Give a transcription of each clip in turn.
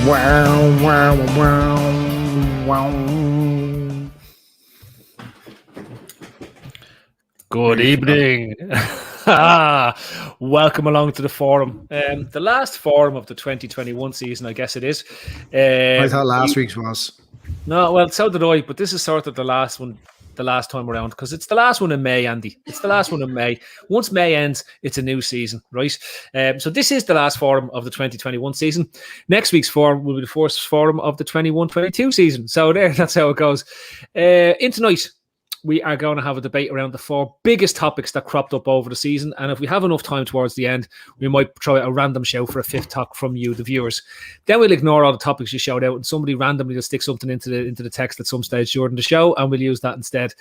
Wow, wow, wow, wow. Good evening. Welcome along to the forum. The last forum of the 2021 season, I guess it is. I thought last week's was. No, well, so did I, but this is sort of the last one, the last time around, because it's the last one in May, Andy. It's the last one in May. Once May ends, it's a new season, right? So this is the last forum of the 2021 season. Next week's forum will be the first forum of the 21-22 season. So that's how it goes. In tonight, we are going to have a debate around the four biggest topics that cropped up over the season. And if we have enough time towards the end, we might try a random shout for a fifth talk from you, the viewers. Then we'll ignore all the topics you shout out and somebody randomly will stick something into the text at some stage during the show, and we'll use that instead.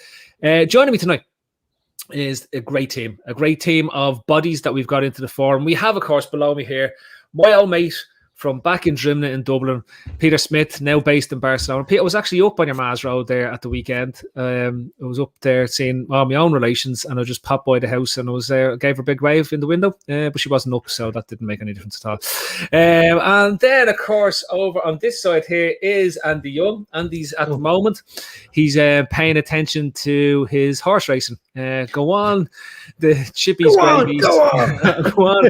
Joining me tonight is a great team of bodies that we've got into the forum. We have, of course, below me here, my old mate from back in Drimna in Dublin, Peter Smith, now based in Barcelona. Peter, I was actually up on your Maz Road there at the weekend. I was up there seeing my own relations, and I just popped by the house and I was there, gave her a big wave in the window, but she wasn't up, so that didn't make any difference at all. And then, of course, over on this side here is Andy Young. Andy's at the moment, he's paying attention to his horse racing. Go on, the Chippies Gravies. Go on.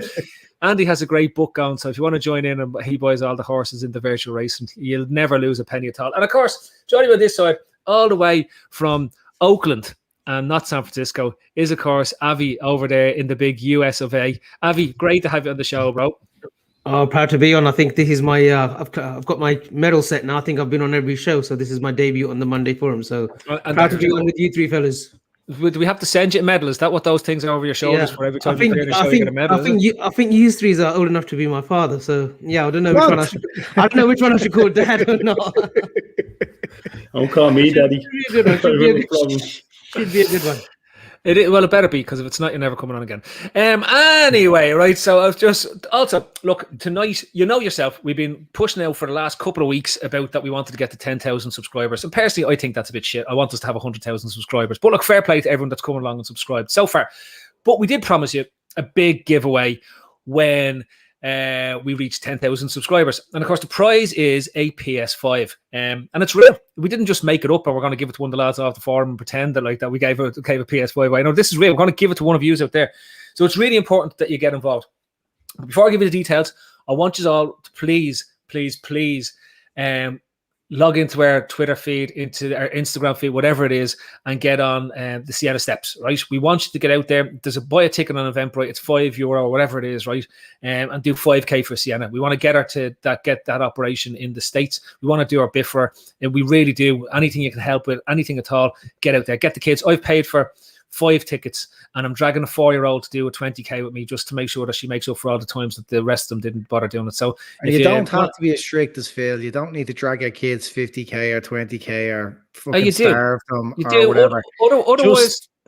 Andy has a great book going, so if you want to join in and he buys all the horses in the virtual racing, you'll never lose a penny at all. And of course, joining on this side, all the way from Oakland and not San Francisco, is of course Avi over there in the big US of A. Avi, great to have you on the show, bro. Oh, proud to be on. I think this is my I've got my medal set now. I think I've been on every show, so this is my debut on the Monday Forum. So proud to be on with you three fellas. Do we have to send you a medal? Is that what those things are over your shoulders for every time you appear in a show? You get a medal. I think you threes are old enough to be my father. So yeah, I don't know which one I should. I don't know which one I should call dad or not. Don't call me daddy. Should be a good one. Well, it better be, because if it's not, you're never coming on again. Anyway, right, so I've just also look tonight, you know yourself, we've been pushing out for the last couple of weeks about that we wanted to get to 10,000 subscribers, and personally I think that's a bit shit. I want us to have 100,000 subscribers, but look, fair play to everyone that's coming along and subscribed so far. But we did promise you a big giveaway when we reached 10,000 subscribers, and of course the prize is a PS5, and it's real. We didn't just make it up and we're going to give it to one of the lads off the forum and pretend that like that we gave a PS5 away. No, this is real. We're going to give it to one of you out there, so it's really important that you get involved. But before I give you the details, I want you all to please log into our Twitter feed, into our Instagram feed, whatever it is, and get on the Sienna Steps, right? We want you to get out there. There's a buy a ticket on Eventbrite. It's €5 or whatever it is, right? And do 5K for Sienna. We want to get her to get that operation in the States. We want to do our bit for her. And we really do. Anything you can help with, anything at all, get out there. Get the kids. I've paid for 5 tickets, and I'm dragging a 4-year-old to do a 20K with me just to make sure that she makes up for all the times that the rest of them didn't bother doing it. So and you don't have to be as strict as Phil. You don't need to drag your kids 50K or 20K or fucking starve them or whatever.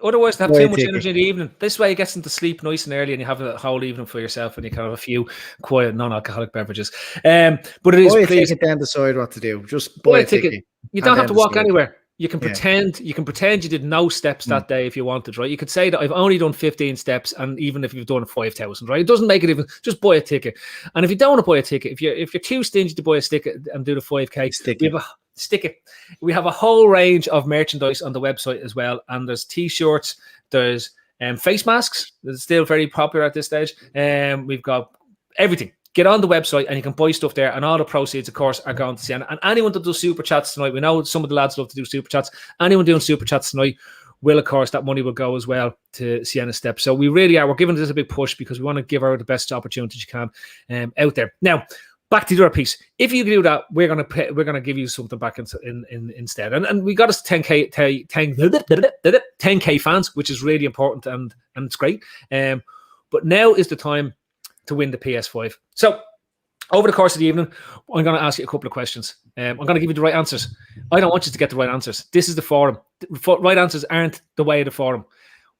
Otherwise, they have too much energy in the evening. This way, you get them to sleep nice and early, and you have a whole evening for yourself, and you can have a few quiet non-alcoholic beverages. But it is buy a ticket, then decide what to do. Just buy a ticket. You don't have to walk anywhere. You can pretend. You can pretend you did no steps that day if you wanted, right? You could say that I've only done 15 steps, and even if you've done 5,000, right? It doesn't make it even. Just buy a ticket. And if you don't want to buy a ticket, if you're too stingy to buy a ticket and do the 5K, stick it. We have a whole range of merchandise on the website as well, and there's t-shirts, there's face masks. That's still very popular at this stage. We've got everything. Get on the website and you can buy stuff there, and all the proceeds, of course, are going to Sienna. And anyone that does super chats tonight, we know some of the lads love to do super chats. Anyone doing super chats tonight will, of course, that money will go as well to Sienna Steps. So we really are. We're giving this a big push because we want to give her the best opportunities you can out there. Now, back to the other piece. If you do that, we're gonna give you something back instead. And we got us 10K fans, which is really important and it's great. But now is the time to win the PS5. So over the course of the evening, I'm going to ask you a couple of questions. I'm going to give you the right answers. I don't want you to get the right answers. This is the forum. The right answers aren't the way of the forum.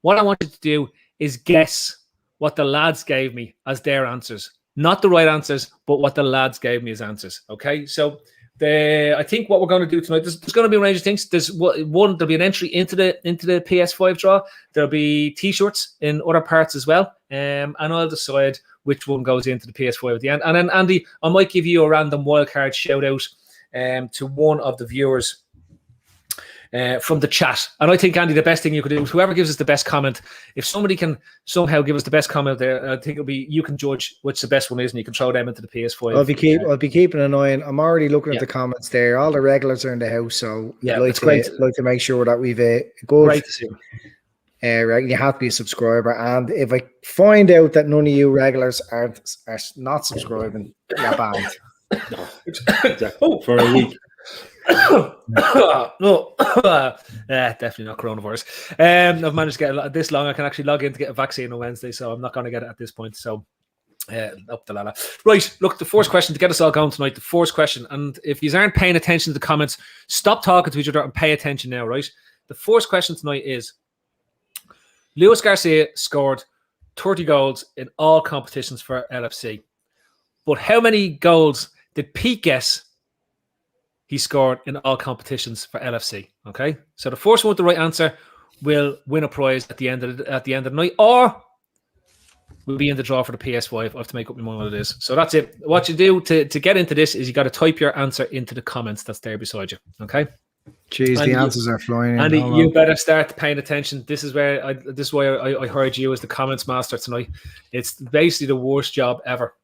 What I want you to do is guess what the lads gave me as their answers. Not the right answers, but what the lads gave me as answers. Okay, so I think what we're going to do tonight, there's going to be a range of things. There'll be an entry into the PS5 draw. There'll be t-shirts in other parts as well. And I'll decide which one goes into the PS5 at the end. And then, Andy, I might give you a random wildcard shout out to one of the viewers from the chat. And I think, Andy, the best thing you could do is whoever gives us the best comment, if somebody can somehow give us the best comment there, I think it'll be, you can judge which the best one is and you can throw them into the PS5. I'll be keeping an eye on. I'm already looking at the comments there. All the regulars are in the house, so I'd like to make sure that we've good. Great to see. You have to be a subscriber, and if I find out that none of you regulars are not subscribing, you're banned. No, exactly. For a week. No, definitely not coronavirus. I've managed to get it this long. I can actually log in to get a vaccine on Wednesday, so I'm not going to get it at this point. So, up the ladder. Right, look, the first question to get us all going tonight. The first question, and if you aren't paying attention to the comments, stop talking to each other and pay attention now. Right, the first question tonight is: Luis Garcia scored 30 goals in all competitions for LFC, but how many goals did Pete guess he scored in all competitions for LFC? Okay, so the first one with the right answer will win a prize at the end of the night, or we'll be in the draw for the PS5. I have to make up my mind what it is. So that's it. What you do to get into this is you got to type your answer into the comments that's there beside you. Okay. Jeez, the answers are flying in. Andy, you better start paying attention. This is why I hired you as the comments master tonight. It's basically the worst job ever.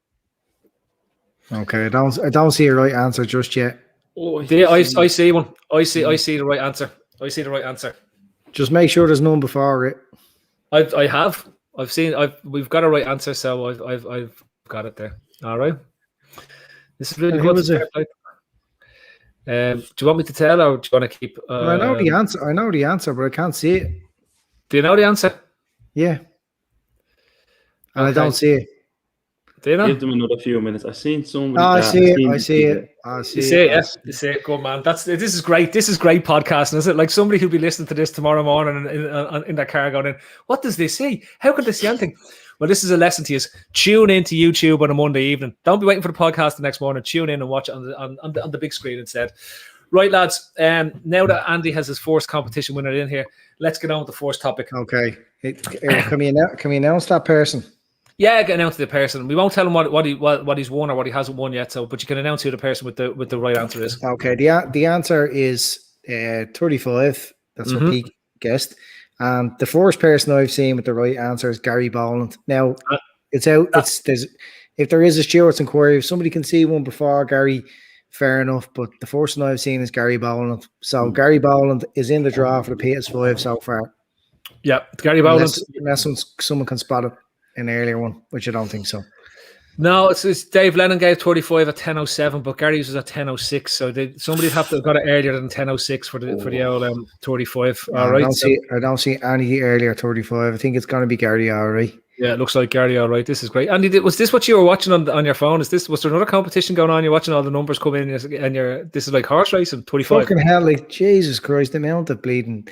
Okay, I don't see a right answer just yet. Oh, I see one. I see the right answer. I see the right answer. Just make sure there's none before it. We've got a right answer, so I've got it there. All right. This is really good. Do you want me to tell, or do you want to keep? I know the answer. I know the answer, but I can't see it. Do you know the answer? Yeah. And I don't see it. Do you know? Give them another few minutes. I've seen somebody. I see it. I see it. You see it. Yes, you see it. Good man. This is great. This is great podcasting, is it? Like somebody who'll be listening to this tomorrow morning in their car going in, what does they see? How could they see anything? Well, this is a lesson to you. Tune into YouTube on a Monday evening. Don't be waiting for the podcast the next morning. Tune in and watch it on the big screen instead. Right, lads. Now that Andy has his first competition winner in here, let's get on with the first topic. Okay. Can we announce that person? Yeah, get announce the person. We won't tell him what he's won or what he hasn't won yet. But you can announce who the person with the right answer is. Okay. The answer is 35. That's what Pete guessed. And the first person I've seen with the right answer is Gary Boland. Now it's out. If there is a Stewart's inquiry, if somebody can see one before Gary, fair enough. But the first one I've seen is Gary Boland. So Gary Boland is in the draw for the PS5 so far. Yeah, Gary Boland. Unless someone can spot it an earlier one, which I don't think so. No, it's Dave Lennon gave 35 at 10:07, but Gary's was at 10:06. So somebody'd have to have got it earlier than 10:06 for the old 35. All right. I don't see any earlier 35. I think it's going to be Gary. All right. Yeah, it looks like Gary. All right. This is great. Andy, was this what you were watching on your phone? Was there another competition going on? You're watching all the numbers come in, and this is like horse racing. 25. Fucking hell! Like Jesus Christ, the amount of bleeding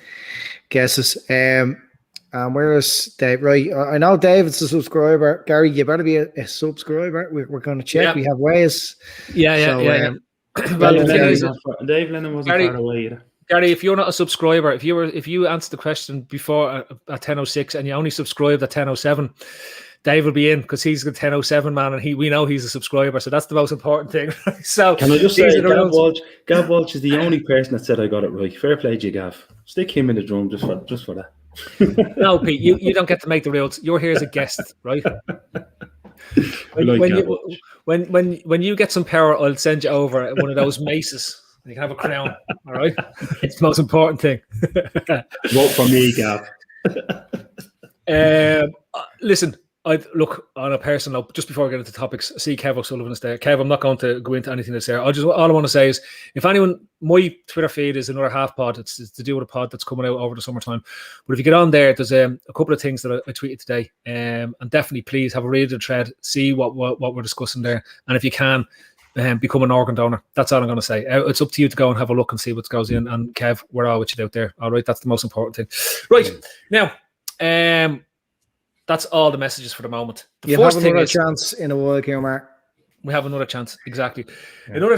guesses. Where is Dave? Right, I know David's a subscriber. Gary, you better be a subscriber. We're going to check. Yeah. We have ways. Yeah. Well, Dave Lennon wasn't far away either. Gary, if you're not a subscriber, if you answered the question before at 10:06 and you only subscribed at 10:07, Dave will be in because he's the 10:07 man, and we know he's a subscriber, so that's the most important thing. So can I just say, Gav Walsh is the only person that said I got it right. Fair play to you, Gav. Stick him in the drum just for that. No, Pete, you don't get to make the rules. You're here as a guest, right? When you get some power, I'll send you over one of those maces. And you can have a crown. All right, it's the most important thing. Vote for me, Gav. Listen, I look on a personal note, just before I get into topics. See Kev O'Sullivan is there. Kev, I'm not going to go into anything that's there. All I want to say is, if anyone, my Twitter feed is another half pod. It's to do with a pod that's coming out over the summertime. But if you get on there, there's a couple of things that I tweeted today, and definitely please have a read of the thread, see what we're discussing there, and if you can, become an organ donor. That's all I'm going to say. It's up to you to go and have a look and see what goes in. And Kev, we're all with you out there. All right, that's the most important thing. Right now, that's all the messages for the moment. You have another chance in a while, Mark. We have another chance, exactly. Yeah.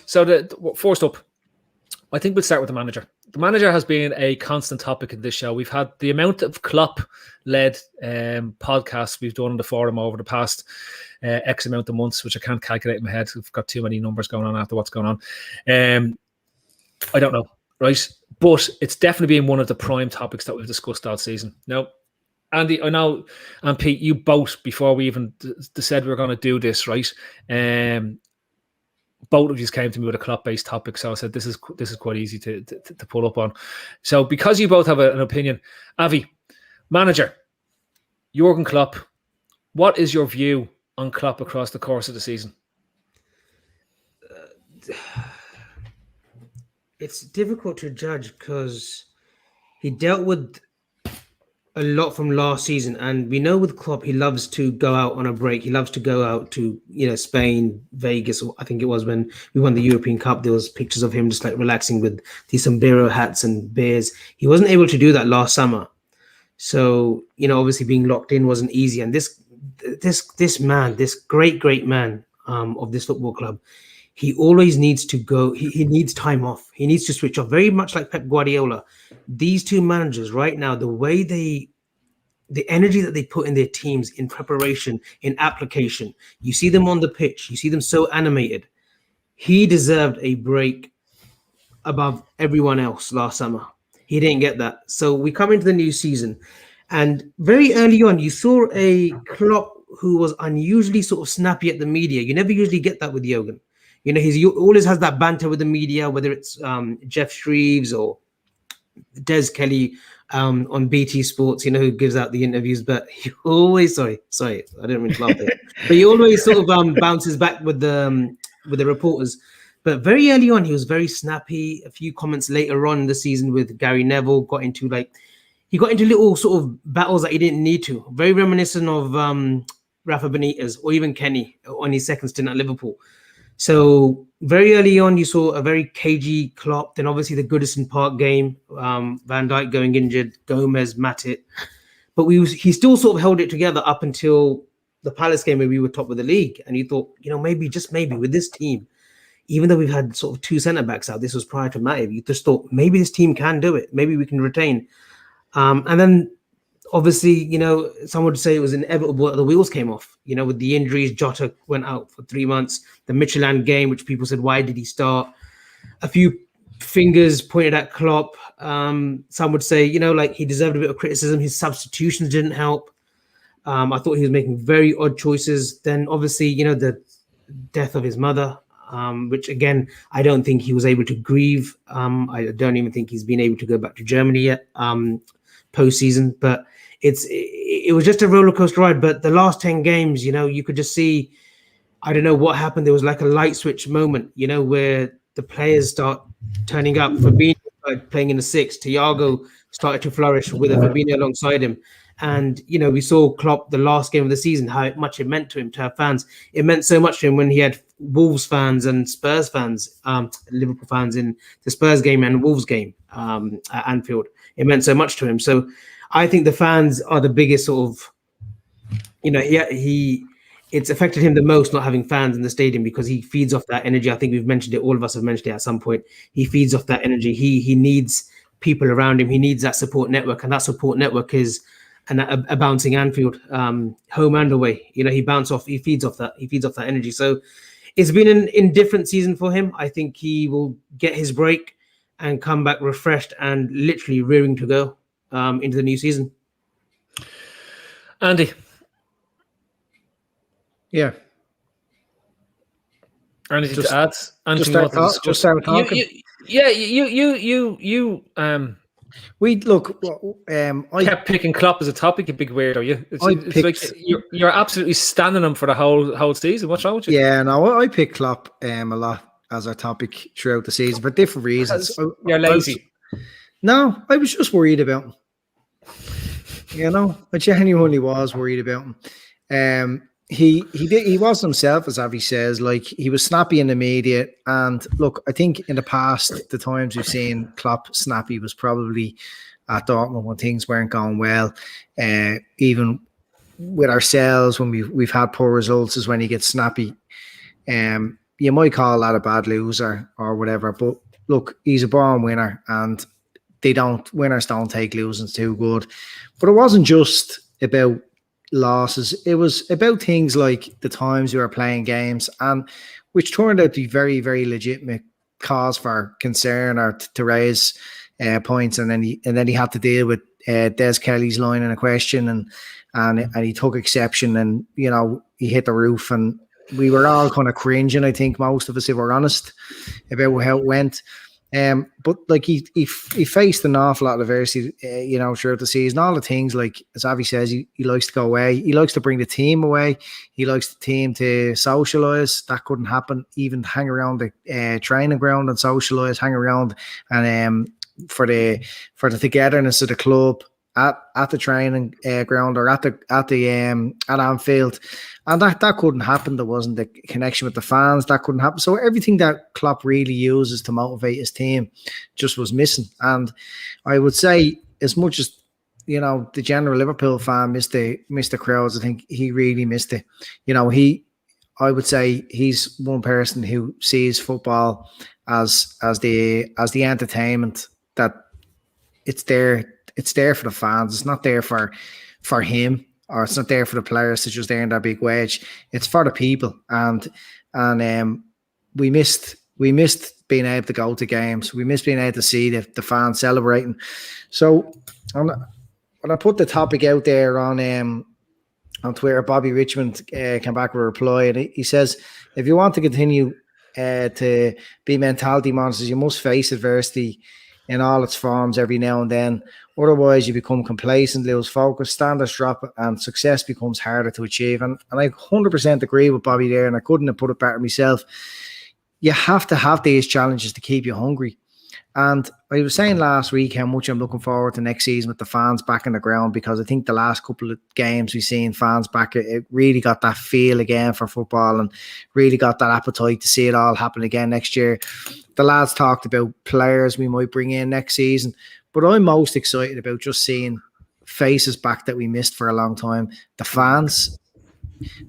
So first up, I think we'll start with the manager. the manager has been a constant topic in this show. We've had the amount of Klopp-led podcasts we've done on the forum over the past X amount of months, which I can't calculate in my head. We've got too many numbers going on after what's going on. I don't know, right? But it's definitely been one of the prime topics that we've discussed all season. Now, Andy, I know, and Pete, you both, before we even said we were going to do this, right? Both of you came to me with a Klopp-based topic, so I said this is quite easy to pull up on. So because you both have an opinion, Avi, manager, Jurgen Klopp, what is your view on Klopp across the course of the season? It's difficult to judge because he dealt with a lot from last season, and we know with Klopp he loves to go out on a break. He loves to go out to Spain, Vegas. I think it was when we won the European Cup. There was pictures of him just like relaxing with these sombrero hats and beers. He wasn't able to do that last summer, so obviously being locked in wasn't easy. And this man, this great man of this football club, he always needs to go. He needs time off. He needs to switch off. Very much like Pep Guardiola. These two managers right now, the way the energy that they put in their teams in preparation, in application, you see them on the pitch. You see them so animated. He deserved a break above everyone else last summer. He didn't get that. So we come into the new season, and very early on, you saw a Klopp who was unusually sort of snappy at the media. You never usually get that with Jurgen. He always has that banter with the media, whether it's Jeff Shreves or Des Kelly on BT Sports, who gives out the interviews. But he always, sorry, I didn't mean to laugh there. But he always sort of bounces back with the reporters. But very early on, he was very snappy. A few comments later on in the season with Gary Neville got into little sort of battles that he didn't need to. Very reminiscent of Rafa Benitez or even Kenny on his second stint at Liverpool. So very early on, you saw a very cagey Klopp. Then obviously the Goodison Park game, Van Dijk going injured, Gomez, Matip. But he still sort of held it together up until the Palace game where we were top of the league. And you thought, maybe, just maybe with this team, even though we've had sort of two centre-backs out, this was prior to Matip, you just thought maybe this team can do it. Maybe we can retain. And then obviously, some would say it was inevitable that the wheels came off. With the injuries, Jota went out for 3 months. The Midtjylland game, which people said, why did he start? A few fingers pointed at Klopp. Some would say, he deserved a bit of criticism. His substitutions didn't help. I thought he was making very odd choices. Then obviously, the death of his mother, which again, I don't think he was able to grieve. I don't even think he's been able to go back to Germany yet post-season. But it was just a roller coaster ride. But the last 10 games, you could just see, I don't know what happened. There was like a light switch moment, where the players start turning up. Fabinho started playing in the 6. Thiago started to flourish with a Fabinho alongside him. And, we saw Klopp, the last game of the season, how much it meant to him, to have fans. It meant so much to him when he had Wolves fans and Spurs fans, Liverpool fans in the Spurs game and Wolves game at Anfield. It meant so much to him. So I think the fans are the biggest sort of, it's affected him the most not having fans in the stadium because he feeds off that energy. I think we've mentioned it. All of us have mentioned it at some point. He feeds off that energy. He needs people around him. He needs that support network, and that support network is a bouncing Anfield, home and away. He feeds off that energy. So it's been an indifferent season for him. I think he will get his break and come back refreshed and literally rearing to go into the new season. Andy. Yeah. Anything to add? Just start talking. We look. I kept picking Klopp as a topic. A big weirdo. It's like you're absolutely standing him for the whole season. What's wrong with you? Yeah, no, I picked Klopp a lot as our topic throughout the season for different reasons. You're lazy. I was just worried about him. I genuinely was worried about him. He wasn't himself, as Avi says. Like, he was snappy in the media, and look, I think in the past, the times we've seen Klopp snappy was probably at Dortmund when things weren't going well. Even with ourselves, when we've had poor results, is when he gets snappy. You might call that a bad loser or whatever, but look, he's a born winner, and winners don't take losing's too good. But it wasn't just about losses. It was about things like the times we were playing games, and which turned out to be very, very legitimate cause for concern or to raise points. And then he had to deal with Des Kelly's line in a question, and he took exception, and he hit the roof, and we were all kind of cringing. I think most of us, if we're honest, about how it went. But like he faced an awful lot of adversity, throughout the season. All the things, like as Avi says, he likes to go away. He likes to bring the team away. He likes the team to socialise. That couldn't happen. Even hang around the training ground and socialise, hang around, and for the togetherness of the club at the training ground or at Anfield. And that couldn't happen. There wasn't the connection with the fans. That couldn't happen. So everything that Klopp really uses to motivate his team just was missing. And I would say, as much as the general Liverpool fan missed the crowds, I think he really missed it. I would say he's one person who sees football as the entertainment, that it's there for the fans. It's not there for him, or it's not there for the players to just earn their big wage. It's for the people, and we missed being able to go to games. We missed being able to see the fans celebrating. So when I put the topic out there on Twitter, Bobby Richmond came back with a reply, and he says, if you want to continue to be mentality monsters, you must face adversity in all its forms every now and then. Otherwise, you become complacent, lose focus, standards drop, and success becomes harder to achieve. And I 100% agree with Bobby there, and I couldn't have put it better myself. You have to have these challenges to keep you hungry. And I was saying last week how much I'm looking forward to next season with the fans back in the ground, because I think the last couple of games we've seen fans back, it really got that feel again for football, and really got that appetite to see it all happen again next year. The lads talked about players we might bring in next season, but I'm most excited about just seeing faces back that we missed for a long time. The fans,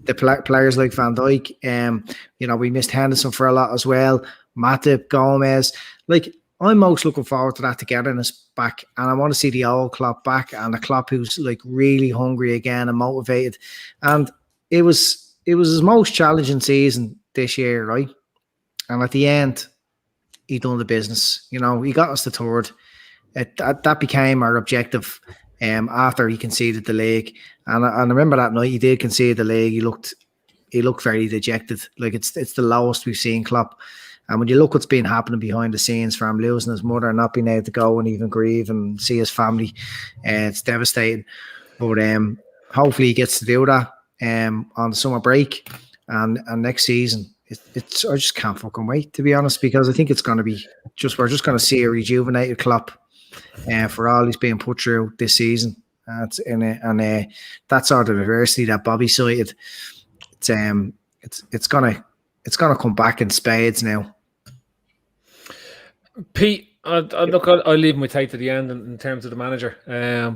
the players like Van Dijk, we missed Henderson for a lot as well. Matip, Gomez, like, I'm most looking forward to that togetherness back, and I want to see the old Klopp back, and a Klopp who's like really hungry again and motivated. And it was his most challenging season this year, right? And at the end, he done the business. He got us to third. That became our objective after he conceded the league. And I remember that night he did concede the league. He looked very dejected. Like it's the lowest we've seen Klopp. And when you look what's been happening behind the scenes from losing his mother, not being able to go and even grieve and see his family, it's devastating. But hopefully he gets to do that on the summer break and next season. I just can't fucking wait, to be honest, because I think it's going to be we're just going to see a rejuvenated Klopp for all he's being put through this season. And that sort of adversity that Bobby cited, it's gonna come back in spades now. Pete, I'll leave my take to the end in terms of the manager.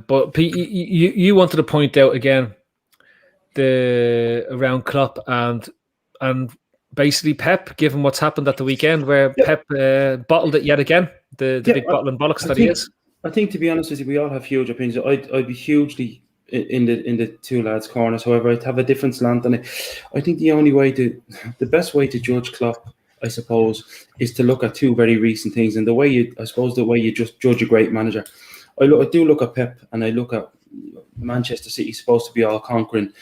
But Pete, you wanted to point out again around Klopp and basically Pep, given what's happened at the weekend, where Pep bottled it yet again, the big bottling bollocks that he is. I think, to be honest with you, we all have huge opinions. I'd be hugely in the two lads' corners. However, I'd have a different slant on it. I think the best way to judge Klopp, I suppose, is to look at two very recent things, and the way you just judge a great manager. I do look at Pep, and I look at Manchester City, supposed to be all conquering,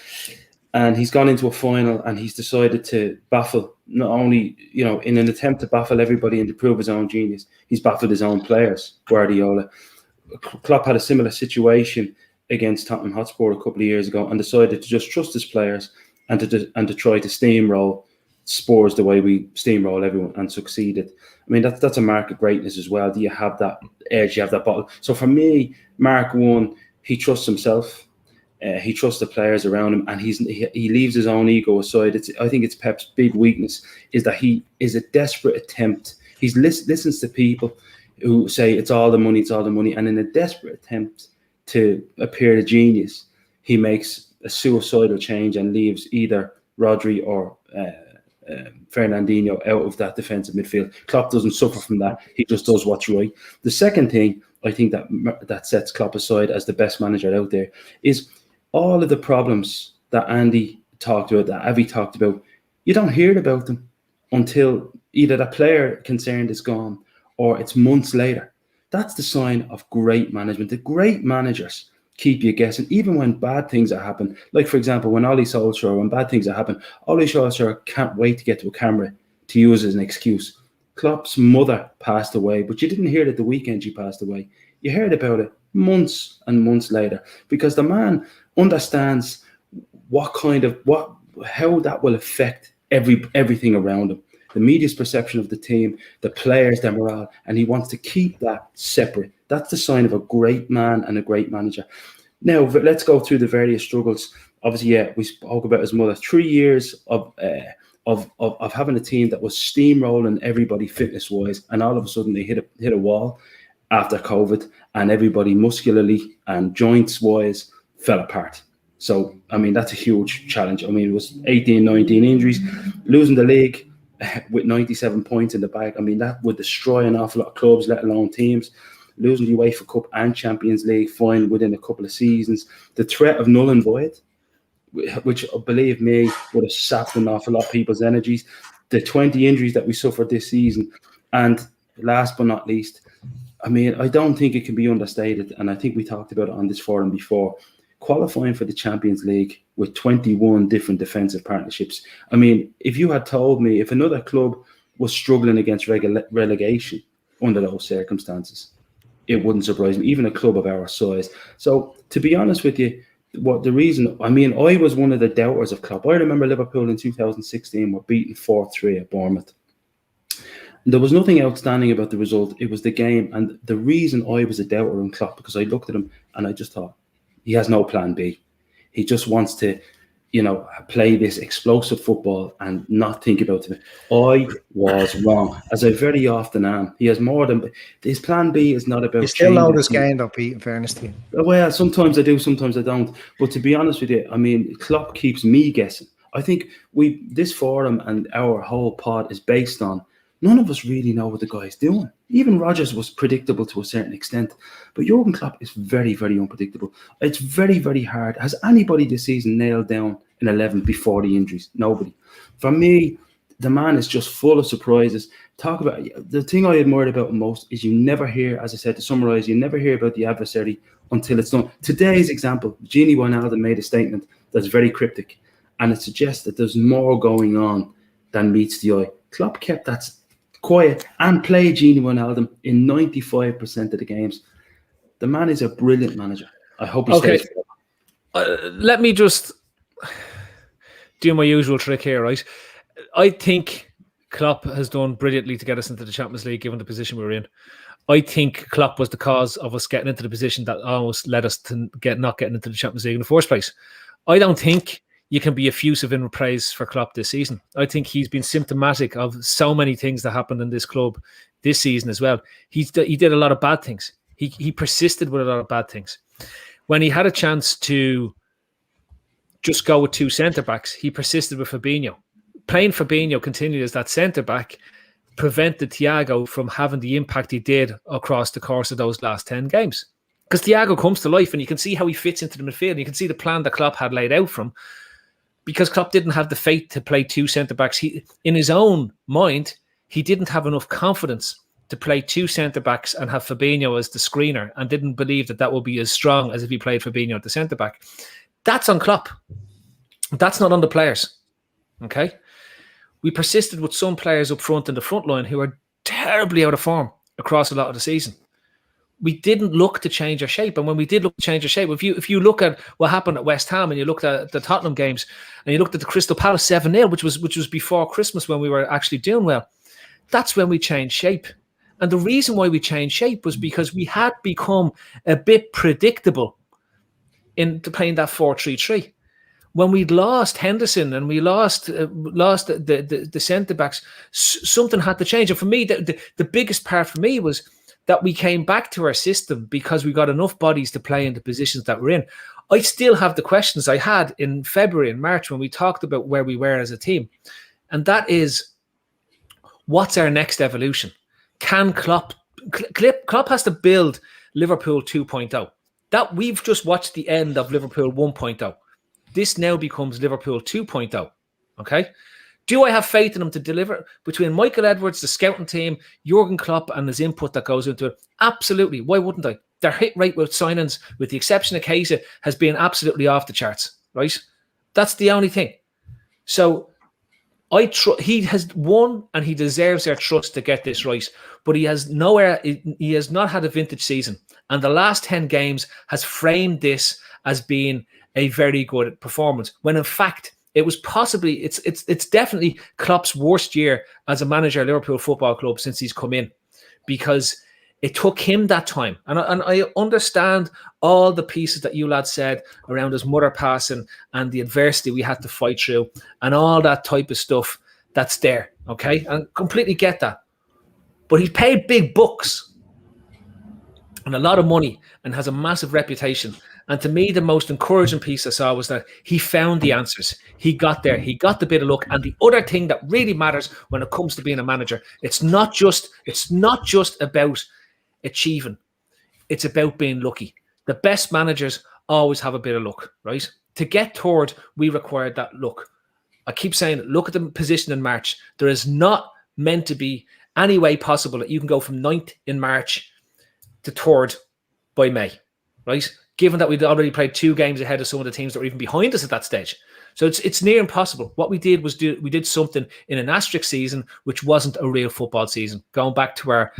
and he's gone into a final, and he's decided to baffle, not only in an attempt to baffle everybody and to prove his own genius, he's baffled his own players. Guardiola, Klopp had a similar situation against Tottenham Hotspur a couple of years ago, and decided to just trust his players and to try to steamroll Spurs the way we steamroll everyone, and succeeded. I mean, that's a mark of greatness as well. Do you have that edge? You have that bottle. So for me, Mark 1, he trusts himself. He trusts the players around him, and he leaves his own ego aside. I think it's Pep's big weakness is that he is a desperate attempt. He listens to people who say it's all the money, and in a desperate attempt to appear a genius, he makes a suicidal change and leaves either Rodri or Fernandinho out of that defensive midfield. Klopp doesn't suffer from that. He just does what's right. The second thing I think that sets Klopp aside as the best manager out there, is all of the problems that Andy talked about, that Avi talked about. You don't hear about them until either the player concerned is gone or it's months later. That's the sign of great management. The great managers keep you guessing, even when bad things are happening. Like, for example, when Ollie Solskjaer, when bad things are happening, Ollie Solskjaer can't wait to get to a camera to use as an excuse. Klopp's mother passed away, but you didn't hear it the weekend she passed away. You heard about it months and months later, because the man understands how that will affect everything around him. The media's perception of the team, the players, their morale, and he wants to keep that separate. That's the sign of a great man and a great manager. Now, let's go through the various struggles. Obviously, yeah, we spoke about his mother. 3 years of having a team that was steamrolling everybody fitness-wise, and all of a sudden they hit a wall after COVID, and everybody muscularly and joints-wise fell apart. So, I mean, that's a huge challenge. I mean, it was 18, 19 injuries, losing the league with 97 points in the bag. I mean, that would destroy an awful lot of clubs, let alone teams. Losing the UEFA Cup and Champions League final within a couple of seasons. The threat of null and void, which, believe me, would have sapped an awful lot of people's energies. The 20 injuries that we suffered this season. And last but not least, I mean, I don't think it can be understated, and I think we talked about it on this forum before, qualifying for the Champions League with 21 different defensive partnerships. I mean, if you had told me if another club was struggling against relegation under those circumstances, it wouldn't surprise me, even a club of our size. So, to be honest with you, I was one of the doubters of Klopp. I remember Liverpool in 2016 were beaten 4-3 at Bournemouth. There was nothing outstanding about the result. It was the game. And the reason I was a doubter on Klopp, because I looked at him and I just thought, he has no plan B. He just wants to, play this explosive football and not think about it. I was wrong, as I very often am. He has more than his plan B. Is not about. You still know this game, though, Pete. In fairness to you. Well, sometimes I do, sometimes I don't. But to be honest with you, I mean, Klopp keeps me guessing. I think this forum and our whole pod is based on none of us really know what the guy's doing. Even Rodgers was predictable to a certain extent, but Jurgen Klopp is very, very unpredictable. It's very, very hard. Has anybody this season nailed down an 11 before the injuries? Nobody. For me, the man is just full of surprises. The thing I admired about him most is you never hear, as I said, to summarise, you never hear about the adversary until it's done. Today's example, Gini Wijnaldum made a statement that's very cryptic, and it suggests that there's more going on than meets the eye. Klopp kept that quiet and played Gini Wijnaldum in 95% of the games. The man is a brilliant manager. I hope he stays. Let me just do my usual trick here, right? I think Klopp has done brilliantly to get us into the Champions League, given the position we're in. I think Klopp was the cause of us getting into the position that almost led us to not getting into the Champions League in the first place. I don't think you can be effusive in praise for Klopp this season. I think he's been symptomatic of so many things that happened in this club this season as well. He did a lot of bad things. He persisted with a lot of bad things. When he had a chance to just go with two centre-backs, he persisted with Fabinho. Playing Fabinho continued as that centre-back prevented Thiago from having the impact he did across the course of those last 10 games. Because Thiago comes to life and you can see how he fits into the midfield. And you can see the plan that Klopp had laid out for him. Because Klopp didn't have the faith to play two centre-backs. In his own mind, he didn't have enough confidence to play two centre-backs and have Fabinho as the screener, and didn't believe that would be as strong as if he played Fabinho at the centre-back. That's on Klopp. That's not on the players. Okay? We persisted with some players up front in the front line who are terribly out of form across a lot of the season. We didn't look to change our shape. And when we did look to change our shape, if you look at what happened at West Ham and you looked at the Tottenham games and you looked at the Crystal Palace 7-0, which was before Christmas when we were actually doing well, that's when we changed shape. And the reason why we changed shape was because we had become a bit predictable into playing that 4-3-3. When we lost Henderson and we lost the centre-backs, something had to change. And for me, the biggest part for me was that we came back to our system because we got enough bodies to play in the positions that we're in. I still have the questions I had in February and March when we talked about where we were as a team. And that is, what's our next evolution? Can Klopp has to build Liverpool 2.0. That we've just watched the end of Liverpool 1.0. This now becomes Liverpool 2.0. Okay? Do I have faith in him to deliver? Between Michael Edwards, the scouting team, Jurgen Klopp, and his input that goes into it, absolutely. Why wouldn't I? Their hit rate with signings, with the exception of Keita, has been absolutely off the charts, right? That's the only thing. So he has won, and he deserves their trust to get this right. But he has not had a vintage season, and the last 10 games has framed this as being a very good performance. When in fact, it was possibly it's definitely Klopp's worst year as a manager at Liverpool Football Club since he's come in, because it took him that time. And I understand all the pieces that you lads said around his mother passing and the adversity we had to fight through and all that type of stuff that's there, okay? And completely get that. But he paid big bucks and a lot of money and has a massive reputation. And to me, the most encouraging piece I saw was that he found the answers. He got there. He got the bit of luck. And the other thing that really matters when it comes to being a manager, it's not just about achieving. It's about being lucky. The best managers always have a bit of luck, right? To get third, we required that luck. I keep saying, look at the position in March. There is not meant to be any way possible that you can go from 9th in March to third by May, right? Given that we'd already played 2 games ahead of some of the teams that were even behind us at that stage. So it's near impossible. What we did was we did something in an asterisk season, which wasn't a real football season, going back to our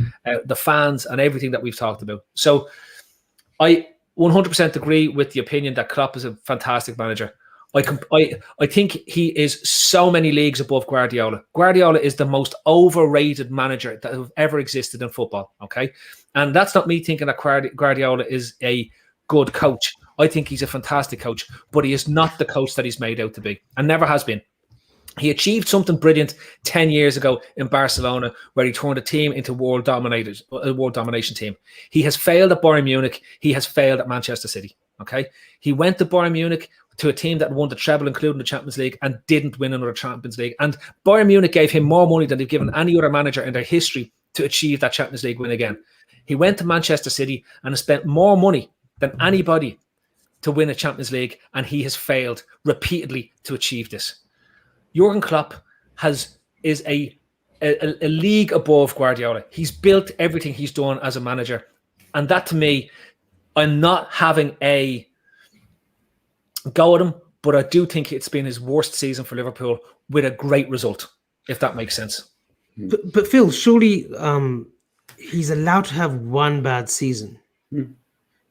the fans and everything that we've talked about. So I 100% agree with the opinion that Klopp is a fantastic manager. I think he is so many leagues above Guardiola. Guardiola is the most overrated manager that have ever existed in football, okay? And that's not me thinking that Guardiola is a good coach. I think he's a fantastic coach, but he is not the coach that he's made out to be and never has been. He achieved something brilliant 10 years ago in Barcelona, where he turned a team into a world domination team. He has failed at Bayern Munich. He has failed at Manchester City. Okay. He went to Bayern Munich, to a team that won the treble, including the Champions League, and didn't win another Champions League. And Bayern Munich gave him more money than they've given any other manager in their history to achieve that Champions League win again. He went to Manchester City and has spent more money than anybody to win a Champions League, and he has failed repeatedly to achieve this. Jurgen Klopp is a league above Guardiola. He's built everything he's done as a manager, and that to me, I'm not having a go at him, but I do think it's been his worst season for Liverpool with a great result, if that makes sense. But Phil, surely he's allowed to have one bad season.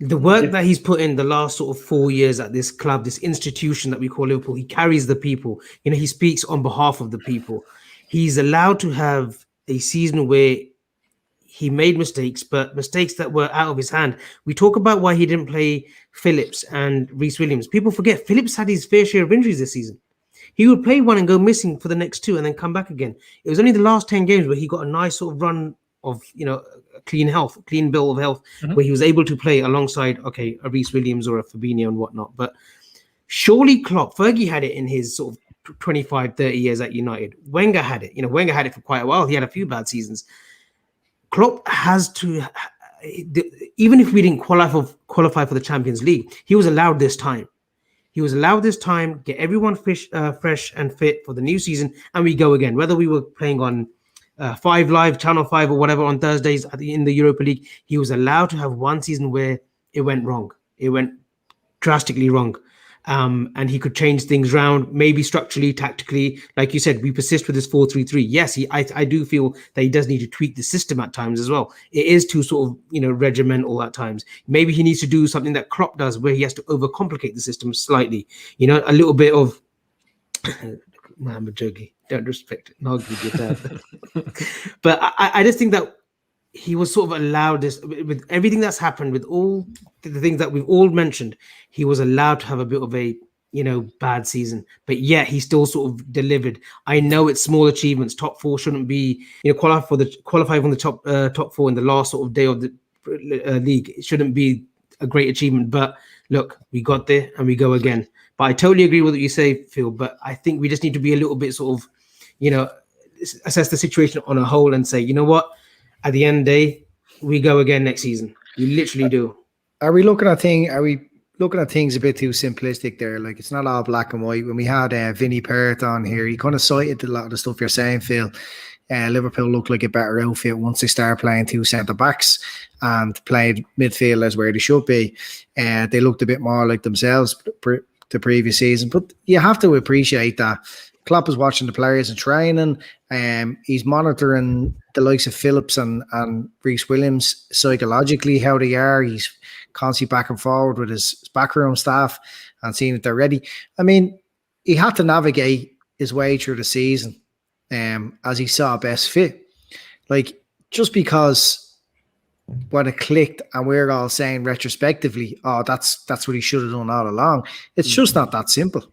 The work that he's put in the last sort of 4 years at this club, this institution that we call Liverpool, he carries the people. You know, he speaks on behalf of the people. He's allowed to have a season where he made mistakes, but mistakes that were out of his hand. We talk about why he didn't play Phillips and Reece Williams. People forget Phillips had his fair share of injuries this season. He would play one and go missing for the next 2 and then come back again. It was only the last 10 games where he got a nice sort of run of, you know, clean bill of health, where he was able to play alongside, a Reece Williams or a Fabinho and whatnot. But surely Klopp, Fergie had it in his sort of 25, 30 years at United. Wenger had it. You know, Wenger had it for quite a while. He had a few bad seasons. Klopp has to, even if we didn't qualify for the Champions League, he was allowed this time. He was allowed this time, get everyone fresh and fit for the new season, and we go again. Whether we were playing on 5 Live, Channel 5 or whatever on Thursdays in the Europa League, he was allowed to have one season where it went wrong. It went drastically wrong. And he could change things around, maybe structurally, tactically. Like you said, we persist with this 4-3-3. Yes, I do feel that he does need to tweak the system at times as well. It is too sort of, regimental at times. Maybe he needs to do something that Klopp does, where he has to overcomplicate the system slightly. A little bit of... I'm a joking. Don't respect it. Not good your dad. But I just think that he was sort of allowed this, with everything that's happened, with all the things that we've all mentioned, he was allowed to have a bit of a, bad season. But yet he still sort of delivered. I know it's small achievements. Top 4 shouldn't be, qualify from the top 4 in the last sort of day of the league. It shouldn't be a great achievement. But look, we got there and we go again. But I totally agree with what you say, Phil. But I think we just need to be a little bit sort of, assess the situation on a whole and say, you know what? At the end of the day, we go again next season. You literally do. Are we looking at things a bit too simplistic there? Like, it's not all black and white. When we had Vinnie Perth on here, he kind of cited a lot of the stuff you're saying, Phil. Liverpool looked like a better outfit once they started playing two centre backs and played midfielders where they should be. They looked a bit more like themselves the previous season. But you have to appreciate that Klopp is watching the players in training. He's monitoring the likes of Phillips and Reece Williams psychologically, how they are. He's constantly back and forward with his backroom staff and seeing that they're ready. I mean, he had to navigate his way through the season as he saw best fit. Like, just because when it clicked and we're all saying retrospectively, oh, that's what he should have done all along. It's just not that simple.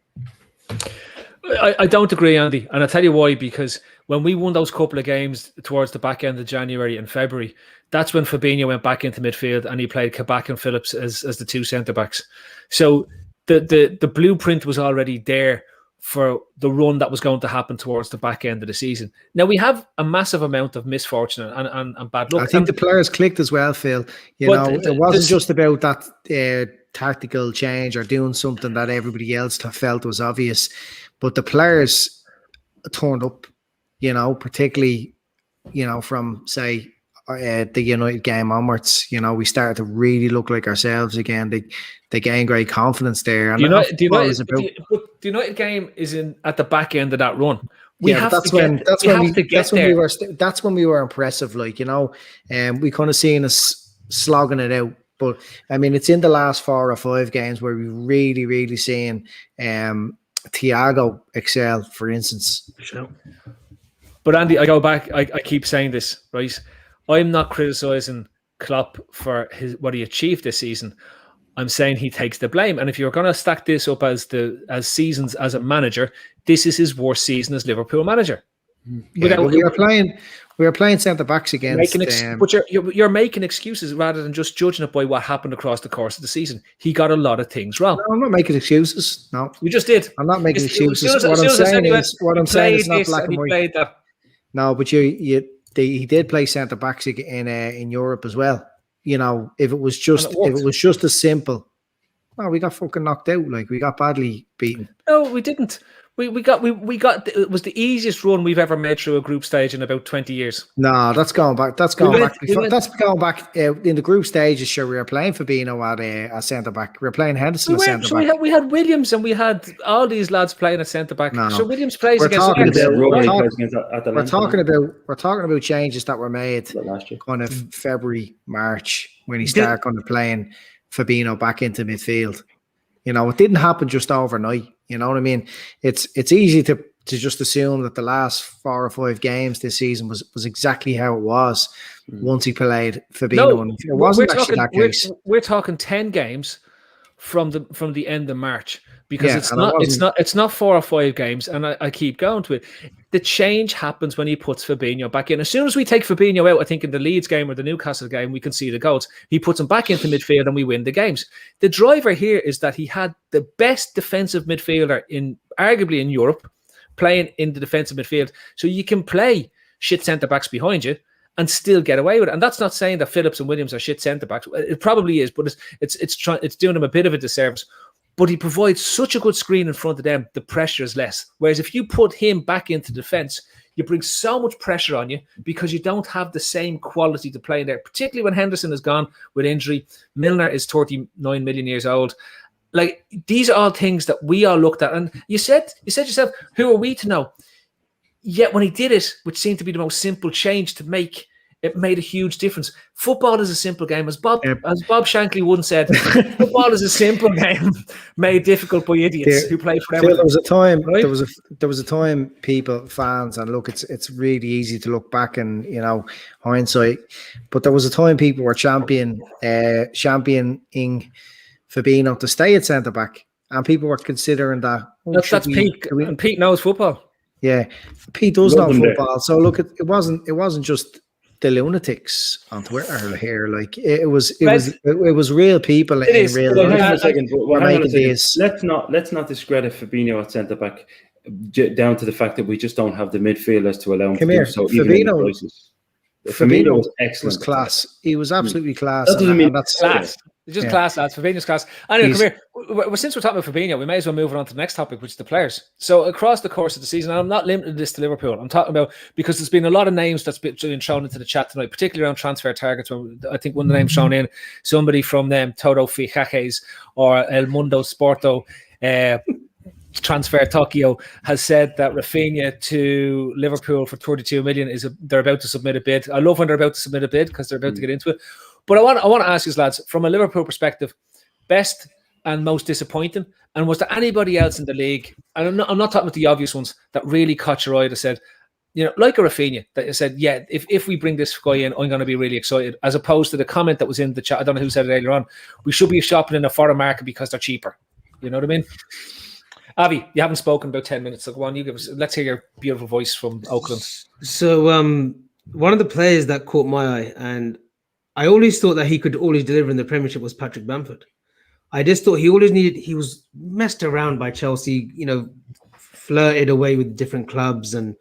I don't agree, Andy, and I'll tell you why. Because when we won those couple of games towards the back end of January and February, that's when Fabinho went back into midfield and he played Kabak and Phillips as the two centre backs. So the blueprint was already there for the run that was going to happen towards the back end of the season. Now, we have a massive amount of misfortune and bad luck. I think the players clicked as well, Phil. It wasn't just about that tactical change or doing something that everybody else felt was obvious, but the players turned up, particularly, from, say, the United game onwards. We started to really look like ourselves again. They gained great confidence there. And the United game is at the back end of that run. That's when we were impressive. Like, we kind of seen us slogging it out. But I mean, it's in the last 4 or 5 games where we really, really seen Thiago excel, for instance. Sure. But Andy, I go back. I keep saying this, right? I'm not criticising Klopp for what he achieved this season. I'm saying he takes the blame. And if you're going to stack this up as seasons as a manager, this is his worst season as Liverpool manager. Yeah, we were playing centre backs against. But you're making excuses rather than just judging it by what happened across the course of the season. He got a lot of things wrong. No, I'm not making excuses. No, you just did. I'm not making excuses. What I'm saying is not black and white. No, but he did play centre backs in Europe as well. If it was just as simple, we got fucking knocked out. Like, we got badly beaten. No, we didn't. We got. It was the easiest run we've ever made through a group stage in about 20 years. No, that's going back. That's going back in the group stages. Sure, we were playing Fabinho at centre back. We were playing Henderson at centre back. We had Williams and we had all these lads playing at centre back. No. So Williams plays against. We're talking about changes that were made last year, kind of February, March, when he started kind of playing Fabinho back into midfield. It didn't happen just overnight. You know what I mean? It's easy to just assume that the last 4 or 5 games this season was exactly how it was once he played Fabinho. No, and it wasn't actually that case. We're talking 10 games from the end of March, because it's not 4 or 5 games, and I keep going to it. The change happens when he puts Fabinho back in. As soon as we take Fabinho out, I think in the Leeds game or the Newcastle game, we can see the goals. He puts him back into midfield and we win the games. The driver here is that he had the best defensive midfielder arguably in Europe playing in the defensive midfield. So you can play shit centre backs behind you and still get away with it. And that's not saying that Phillips and Williams are shit centre backs. It probably is, but it's doing them a bit of a disservice. But he provides such a good screen in front of them, the pressure is less. Whereas if you put him back into defence, you bring so much pressure on you because you don't have the same quality to play there, particularly when Henderson is gone with injury. Milner is 39 million years old. Like, these are all things that we all looked at. And you said yourself, who are we to know? Yet when he did it, which seemed to be the most simple change to make, it made a huge difference. Football is a simple game. As Bob Shankly once said, football is a simple game made difficult by idiots who play forever. There was a time, right? There was a time, fans, and look, it's really easy to look back and hindsight, but there was a time people were championing Fabinho to stay at centre back, and people were considering that. That's Pete, and Pete knows football. Yeah, Pete does know football. So look, it wasn't just the lunatics on Twitter here. Like, it was real people in real life. Let's not discredit Fabinho at centre back down to the fact that we just don't have the midfielders to allow him to do so. Firmino was excellent. Was class. He was absolutely class. That doesn't mean that's class. It's just class, lads. Fabinho's class. Anyway, come here. Since we're talking about Fabinho, we may as well move on to the next topic, which is the players. So across the course of the season, and I'm not limiting this to Liverpool. I'm talking about, because there's been a lot of names that's been thrown into the chat tonight, particularly around transfer targets. I think one of the names shown in, somebody from them, Todo Fijajes or El Mundo Sporto, Transfer Tokyo, has said that Rafinha to Liverpool for 32 million they're about to submit a bid. I love when they're about to submit a bid because they're about to get into it. But I want to ask you, lads, from a Liverpool perspective, best and most disappointing, and was there anybody else in the league, and I'm not talking about the obvious ones, that really caught your eye that said, like a Rafinha, that you said, yeah, if we bring this guy in, I'm going to be really excited, as opposed to the comment that was in the chat, I don't know who said it earlier on, we should be shopping in a foreign market because they're cheaper. You know what I mean? Avi, you haven't spoken about 10 minutes, so go on, let's hear your beautiful voice from Oakland. So one of the players that caught my eye, and I always thought that he could always deliver in the Premiership, was Patrick Bamford. I just thought he was messed around by Chelsea, flirted away with different clubs, and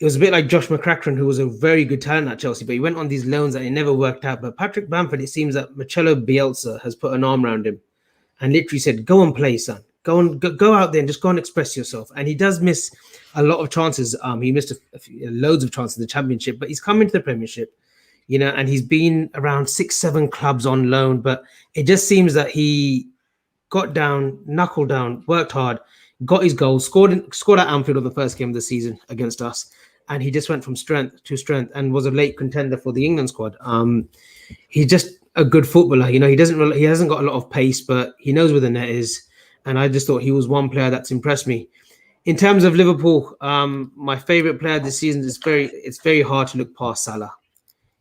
it was a bit like Josh McCracken, who was a very good talent at Chelsea, but he went on these loans that it never worked out. But Patrick Bamford, it seems that Marcelo Bielsa has put an arm around him and literally said, go and play, son. Go out there and just go and express yourself. And he does miss a lot of chances. He missed loads of chances in the Championship, but he's come into the Premiership, and he's been around 6-7 clubs on loan. But it just seems that he got down, knuckled down, worked hard, got his goal, scored at Anfield on the first game of the season against us, and he just went from strength to strength and was a late contender for the England squad. He's just a good footballer. He hasn't got a lot of pace, but he knows where the net is. And I just thought he was one player that's impressed me. In terms of Liverpool, my favourite player this season it's very hard to look past Salah.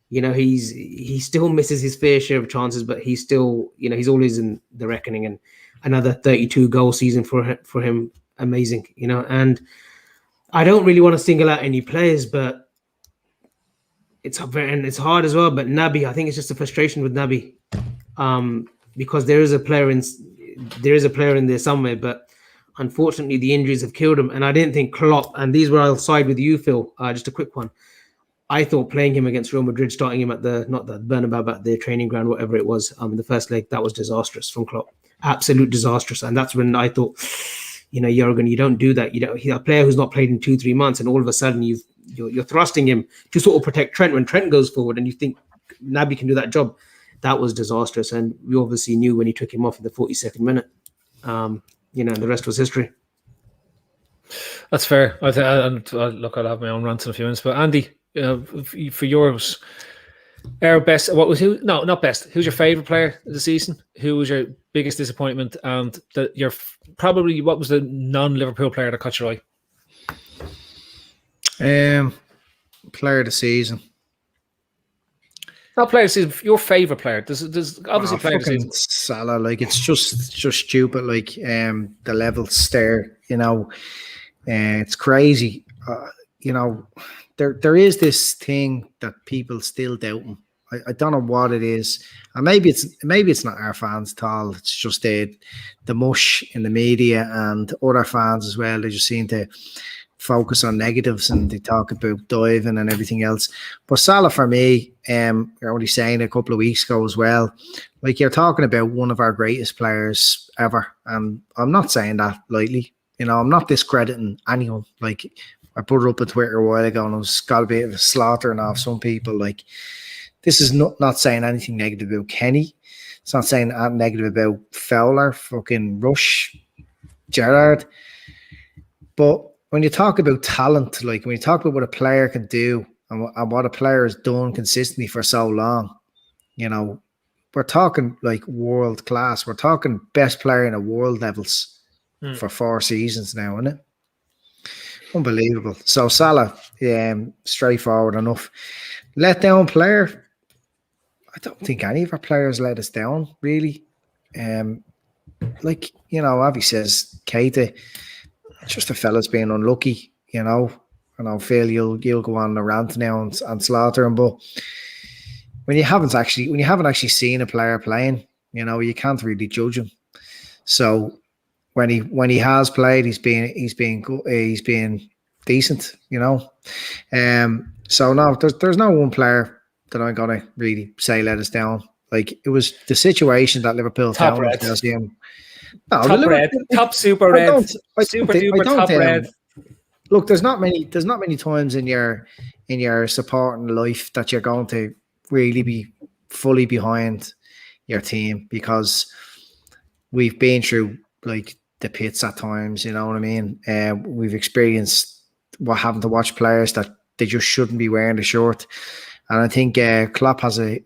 He still misses his fair share of chances, but he's still, he's always in the reckoning. And another 32 goal season for him, amazing. And I don't really want to single out any players, but it's hard as well. But Naby, I think it's just a frustration with Naby, because there is a player in there somewhere, but unfortunately the injuries have killed him. And I didn't think Klopp, and these were, I'll side with you, Phil, just a quick one. I thought playing him against Real Madrid, starting him at not the Bernabeu, but their training ground, whatever it was, in the first leg, that was disastrous from Klopp. Absolute disastrous. And that's when I thought, Jurgen, you don't do that. A player who's not played in 2-3 months, and all of a sudden you're thrusting him to sort of protect Trent when Trent goes forward, and you think Naby can do that job. That was disastrous, and we obviously knew when he took him off in the 42nd minute. And the rest was history. That's fair. Look, I'll have my own rant in a few minutes. But Andy, for yours, our best. What was who? No, not best. Who's your favourite player of the season? Who was your biggest disappointment? And what was the non-Liverpool player that caught your eye? Player of the season. Not player of the season. Your favourite player. There's obviously player of the season. Salah. Like, it's just stupid. Like, the levels there. It's crazy. There is this thing that people still doubt him. I don't know what it is, and maybe it's not our fans at all. It's just the mush in the media and other fans as well. They just seem to focus on negatives and they talk about diving and everything else. But Salah, for me, you're only saying a couple of weeks ago as well, like, you're talking about one of our greatest players ever, and I'm not saying that lightly. I'm not discrediting anyone. Like, I put it up on Twitter a while ago and it was got a bit of a slaughtering off some people. Like, this is not saying anything negative about Kenny. It's not saying anything negative about Fowler, fucking Rush, Gerrard. But when you talk about talent, like when you talk about what a player can do and what a player has done consistently for so long, we're talking like world class. We're talking best player in the world levels for 4 seasons now, isn't it? Unbelievable. So Salah, straightforward enough. Let down player. I don't think any of our players let us down, really. Avi says, Keita, just a fella's being unlucky, I know, Phil, you'll go on a rant now and slaughter him, but when you haven't actually seen a player playing, you can't really judge him. So when he has played, he's been decent, So no, there's no one player that I'm gonna really say let us down. Like it was the situation that Liverpool Top found Reds. themselves in. No, Top red, top super red, super duper top red. Look, there's not many times in your supporting life that you're going to really be fully behind your team, because we've been through like the pits at times, you know what I mean? We've experienced having to watch players that they just shouldn't be wearing the shirt. And I think Klopp has it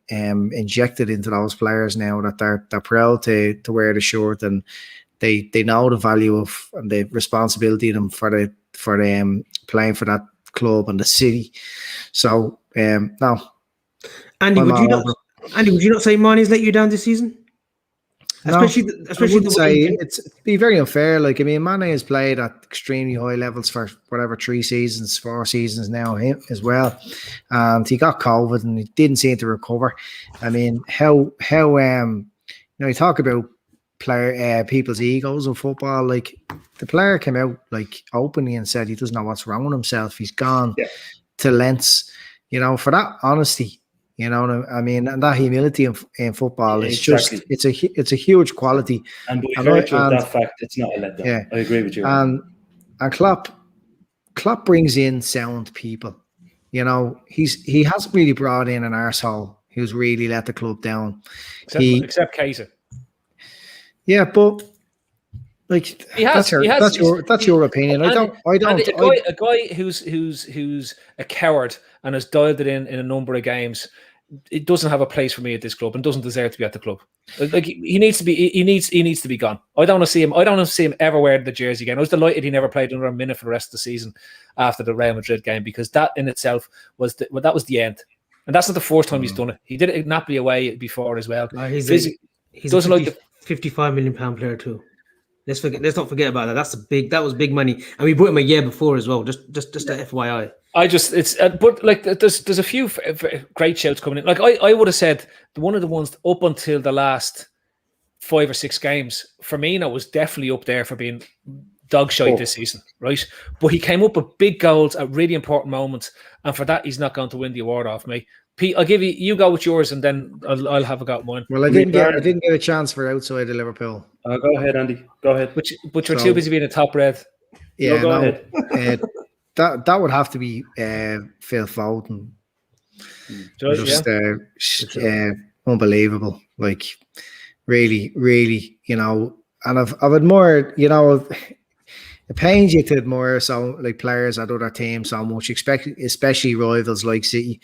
injected into those players now that they're proud to wear the shirt, and they know the value of and the responsibility of them for playing for that club and the city. So no, Andy, would you not say Mane's let you down this season? Especially I would say it's be very unfair. Like, I mean, Mane has played at extremely high levels for whatever 4 seasons now as well, and he got COVID and he didn't seem to recover. I mean, how you talk about people's egos in football. Like, the player came out like openly and said he doesn't know what's wrong with himself. He's gone to lengths, for that honesty. You know what I mean? And that humility in football is just it's a huge quality. And by virtue of that fact, it's not a letdown. Yeah, I agree with you. And Klopp brings in sound people. He hasn't really brought in an arsehole who's really let the club down. Except Kaiser. Yeah, but like that's your opinion. I don't. A guy who's a coward and has dialed it in a number of games, it doesn't have a place for me at this club and doesn't deserve to be at the club. Like, he needs to be gone. I don't want to see him. I don't want to see him ever wear the jersey again. I was delighted he never played another minute for the rest of the season after the Real Madrid game, because that in itself was the end. And that's not the first time he's done it. He did it at Napoli away before as well. He's a 55 million pound player too. Let's not forget about that. That was big money, and we bought him a year before as well. Just a FYI. But like there's a few great shouts coming in. Like I would have said one of the ones up until the last 5 or 6 games, Firmino was definitely up there for being dog shite this season, right? But he came up with big goals at really important moments, and for that he's not going to win the award off me. Pete, I'll give you go with yours, and then I'll have a go at mine. Well, I didn't get a chance for outside of Liverpool. Go ahead, Andy. Go ahead. But you're too busy being a top red. Yeah, go ahead. That would have to be Phil Foden. Just unbelievable. Like, really, really, and I've admired, it pains you to admire players at other teams so much, especially rivals like City,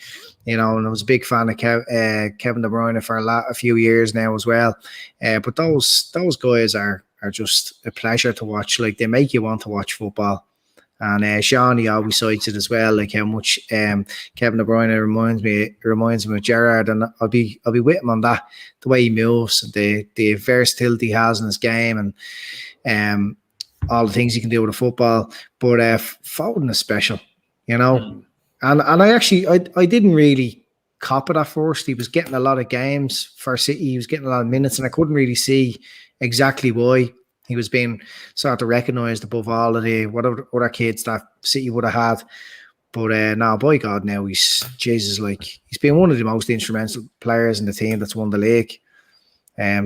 and I was a big fan of Kevin De Bruyne for a few years now as well. But those guys are just a pleasure to watch. Like, they make you want to watch football. And Shawnee always cites it as well, like how much Kevin De Bruyne reminds me of Gerrard, and I'll be with him on that. The way he moves, the versatility he has in his game, and all the things he can do with the football. But Foden is special, And I didn't really cop it at first. He was getting a lot of games for City. He was getting a lot of minutes, and I couldn't really see exactly why. He was being sort of recognised above all of the whatever other kids that City would have had. But now, by God, now he's been one of the most instrumental players in the team that's won the league.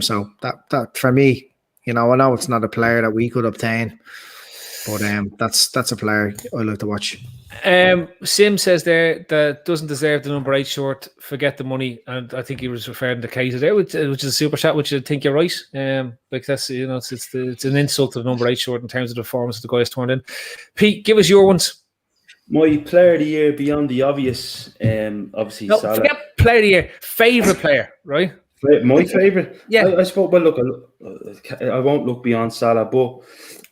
So that for me, I know it's not a player that we could obtain, but that's a player I like to watch. Sim says there that doesn't deserve the number 8 shirt. Forget the money, and I think he was referring to Kaiser there, which is a super chat. Which I think you're right. Like that's it's an insult to the number 8 shirt in terms of the performance the guys turned in. Pete, give us your ones. My player of the year beyond the obvious, obviously. No, Salah. forget player of the year. Favorite player, right? My favorite. Yeah. I suppose. Well, look, I won't look beyond Salah, but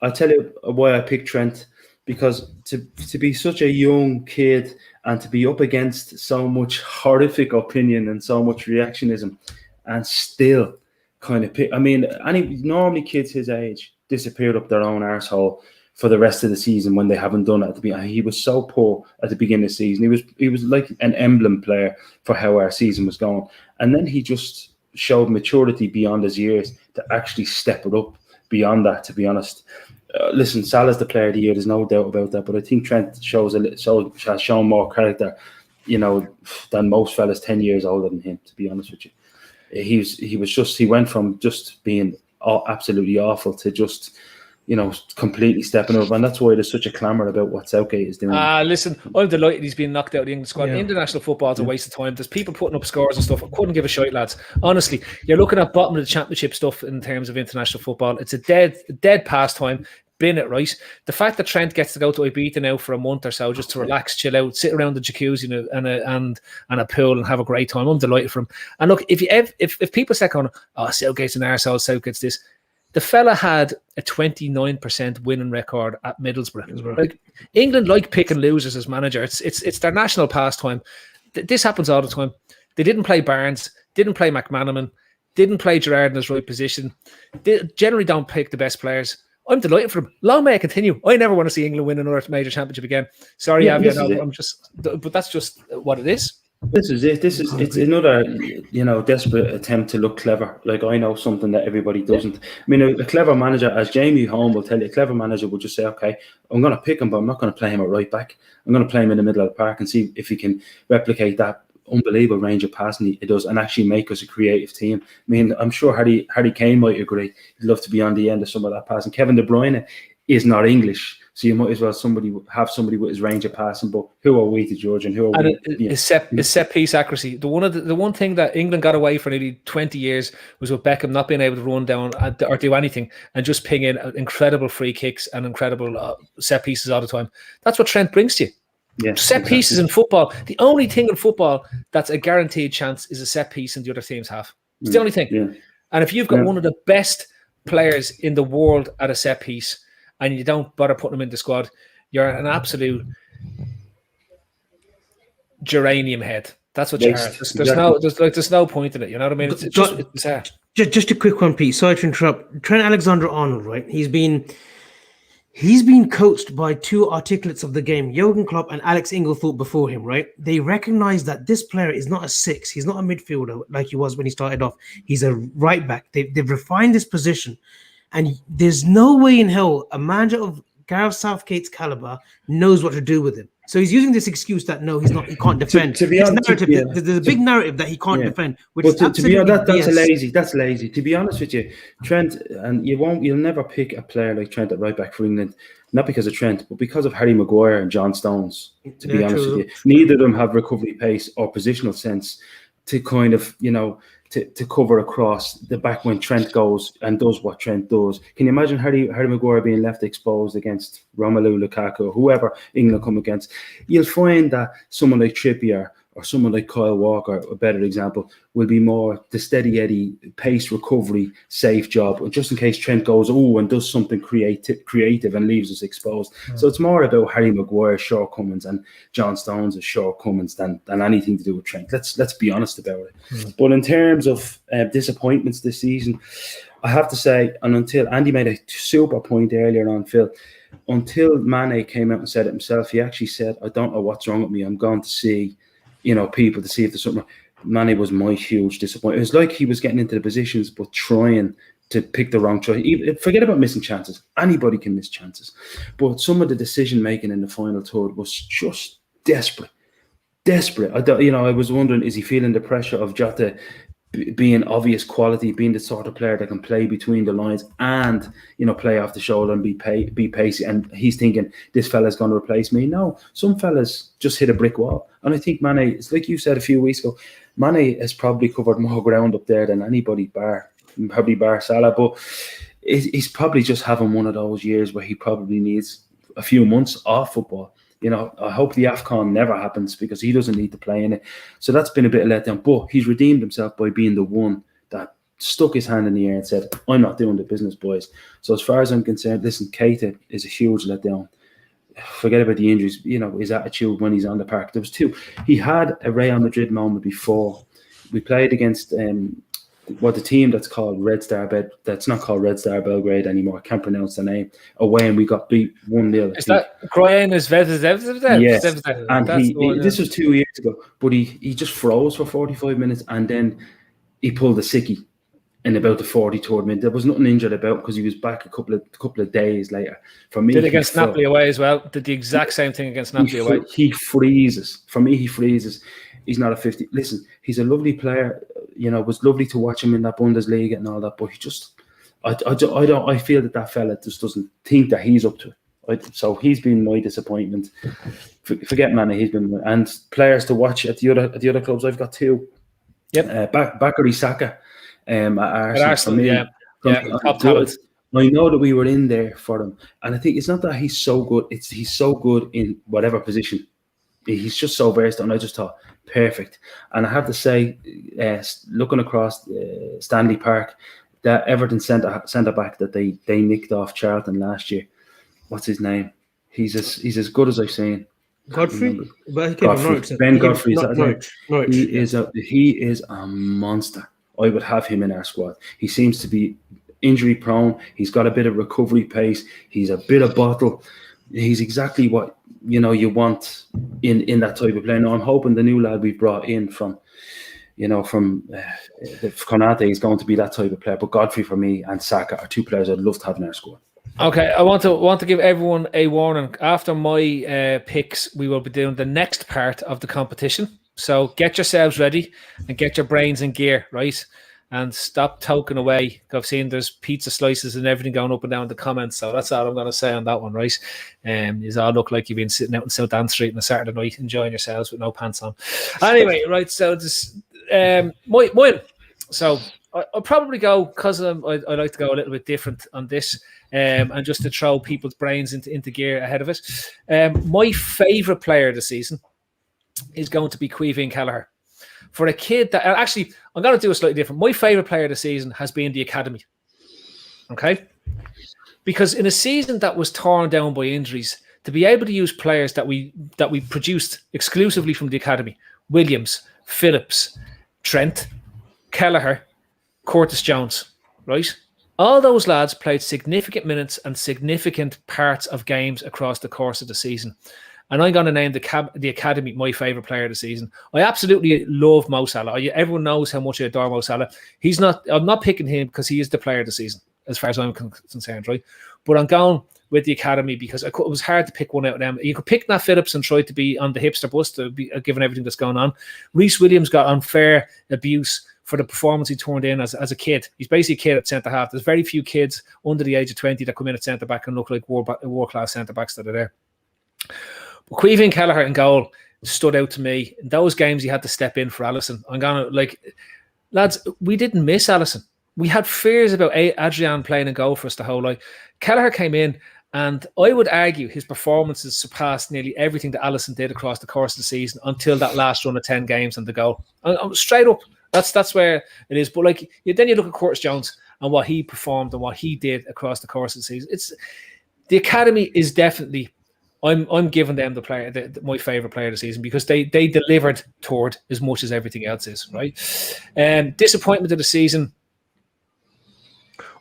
I'll tell you why I picked Trent. Because to be such a young kid and to be up against so much horrific opinion and so much reactionism, and still kind of pick. I mean, normally kids his age disappeared up their own arsehole for the rest of the season when they haven't done it at the beginning. He was so poor at the beginning of the season. He was like an emblem player for how our season was going, and then he just showed maturity beyond his years to actually step it up beyond that. To be honest. listen, Salah's the player of the year. There's no doubt about that. But I think Trent has shown more character, than most fellas 10 years older than him. To be honest with you, he went from just being absolutely awful to just, completely stepping up, and that's why there's such a clamour about what Southgate is doing. Listen, I'm delighted he's been knocked out of the England squad. Yeah. International football is a waste of time. There's people putting up scores and stuff. I couldn't give a shite, lads. Honestly, you're looking at bottom of the championship stuff in terms of international football. It's a dead pastime. Bin it, right? The fact that Trent gets to go to Ibiza now for a month or so just to relax, chill out, sit around the jacuzzi and a pool and have a great time. I'm delighted for him. And look, if people say, Southgate's an arsehole, Southgate's this, the fella had a 29% winning record at Middlesbrough. Like, England like picking losers as manager. It's their national pastime. This happens all the time. They didn't play Barnes, didn't play McManaman, didn't play Gerrard in his right position. They generally don't pick the best players. I'm delighted for him. Long may it continue. I never want to see England win another major championship again. Sorry, but that's just what it is. This is it. It's another, desperate attempt to look clever. Like, I know something that everybody doesn't. I mean, a clever manager, as Jamie Holm will tell you, a clever manager will just say, okay, I'm going to pick him, but I'm not going to play him at right back. I'm going to play him in the middle of the park and see if he can replicate that unbelievable range of passing he does and actually make us a creative team. I mean, I'm sure Harry Kane might agree. He'd love to be on the end of some of that passing. Kevin De Bruyne is not English, so you might as well have somebody with his range of passing. But who are we to judge, and who are we? Is set piece accuracy. The one thing that England got away for nearly 20 years was with Beckham not being able to run down or do anything and just ping in incredible free kicks and incredible set pieces all the time. That's what Trent brings to you. Yeah, set pieces in football. The only thing in football that's a guaranteed chance is a set piece in the other team's half. It's the only thing. Yeah. And if you've got one of the best players in the world at a set piece and you don't bother putting them in the squad, you're an absolute geranium head. That's what you are. There's no point in it. You know what I mean? It's just a quick one, Pete. Sorry to interrupt. Trent Alexander-Arnold, right? He's been coached by two articulates of the game, Jurgen Klopp and Alex Inglethorpe before him, right? They recognize that this player is not a six. He's not a midfielder like he was when he started off. He's a right back. They've refined this position. And there's no way in hell a manager of Gareth Southgate's caliber knows what to do with him. So he's using this excuse that he can't defend. There's a big narrative that he can't defend, which is absolutely that's lazy. To be honest with you, Trent, and you'll never pick a player like Trent at right back for England, not because of Trent, but because of Harry Maguire and John Stones. To be honest with you, neither of them have recovery pace or positional sense to kind of to cover across the back when Trent goes and does what Trent does. Can you imagine Harry Maguire being left exposed against Romelu Lukaku or whoever England come against? You'll find that someone like Trippier or someone like Kyle Walker, a better example, will be more the steady Eddie, pace recovery, safe job, just in case Trent goes and does something creative and leaves us exposed. So it's more about Harry Maguire's shortcomings and John Stones' shortcomings than anything to do with Trent. Let's be honest about it. But in terms of disappointments this season, I have to say, and until Andy made a super point earlier on, Phil, until Mane came out and said it himself, he actually said, I don't know what's wrong with me. I'm going to see people to see if there's something. Mane was my huge disappointment. It was like he was getting into the positions, but trying to pick the wrong choice. Forget about missing chances. Anybody can miss chances. But some of the decision making in the final third was just desperate. I was wondering, is he feeling the pressure of Jota being obvious quality, being the sort of player that can play between the lines and play off the shoulder and be pacey, and he's thinking this fella's going to replace me? No, some fellas just hit a brick wall, and I think Mane, it's like you said a few weeks ago, Mane has probably covered more ground up there than anybody bar Salah, but he's probably just having one of those years where he probably needs a few months off football. I hope the AFCON never happens because he doesn't need to play in it. So that's been a bit of a letdown. But he's redeemed himself by being the one that stuck his hand in the air and said, I'm not doing the business, boys. So as far as I'm concerned, listen, Keita is a huge letdown. Forget about the injuries, his attitude when he's on the park. There was two. He had a Real Madrid moment before. We played against the team that's called Red Star that's not called Red Star Belgrade anymore. I can't pronounce the name. Away, and we got beat 1-0. Is that Kroyan is Zvezda? Yes. And this was 2 years ago, but he just froze for 45 minutes and then he pulled a sickie. in about the 43rd minute. There was nothing injured about because he was back a couple of days later. For me, did against Napoli away as well. Did the exact same thing against Napoli away. He freezes. For me, he freezes. He's not a 50. Listen, he's a lovely player. You know, it was lovely to watch him in that Bundesliga and all that. But he just, I feel that fella just doesn't think that he's up to it. So he's been my disappointment. Forget Manny, he's been, and players to watch at the other clubs. I've got two. Yep. Bakary Saka. At Arsenal, for me, top talent. I know that we were in there for him, and I think it's not that he's so good. It's he's so good in whatever position. He's just so versatile, and I just thought perfect. And I have to say, looking across Stanley Park, that Everton centre back that they nicked off Charlton last year. What's his name? He's as good as I've seen. Godfrey? Ben Godfrey. Norwich. He is a monster. I would have him in our squad. He seems to be injury prone. He's got a bit of recovery pace. He's a bit of bottle. He's exactly what you want in that type of player. Now I'm hoping the new lad we've brought in from Konate is going to be that type of player. But Godfrey for me and Saka are two players I'd love to have in our squad. Okay, I want to give everyone a warning. After my picks, we will be doing the next part of the competition. So get yourselves ready and get your brains in gear, right? And stop toking away. I've seen there's pizza slices and everything going up and down the comments. So that's all I'm going to say on that one, right? You all look like you've been sitting out in South Ann Street on a Saturday night enjoying yourselves with no pants on. Anyway, right, so this mine. So I'll probably go, because I like to go a little bit different on this, and just to throw people's brains into gear ahead of it. My favourite player of the season is going to be Caoimhín Kelleher. For a kid that actually, I'm going to do a slightly different. My favourite player of the season has been the academy. Okay? Because in a season that was torn down by injuries, to be able to use players that we produced exclusively from the academy, Williams, Phillips, Trent, Kelleher, Curtis Jones, right? All those lads played significant minutes and significant parts of games across the course of the season. And I'm going to name the academy my favourite player of the season. I absolutely love Mo Salah. Everyone knows how much I adore Mo Salah. I'm not picking him because he is the player of the season, as far as I'm concerned, right? But I'm going with the academy because it was hard to pick one out of them. You could pick Nat Phillips and try to be on the hipster bus, given everything that's going on. Reece Williams got unfair abuse for the performance he turned in as a kid. He's basically a kid at centre-half. There's very few kids under the age of 20 that come in at centre-back and look like world-class centre-backs that are there. But Caoimhín Kelleher in goal stood out to me. In those games, he had to step in for Alisson. I'm going to, lads, we didn't miss Alisson. We had fears about Adrian playing in goal for us the whole life. Kelleher came in, and I would argue his performances surpassed nearly everything that Alisson did across the course of the season until that last run of 10 games and the goal. I'm straight up. That's where it is. But then you look at Curtis Jones and what he performed and what he did across the course of the season. The academy is definitely. I'm giving them the player, my favourite player of the season, because they delivered toward as much as everything else is, right? Disappointment of the season.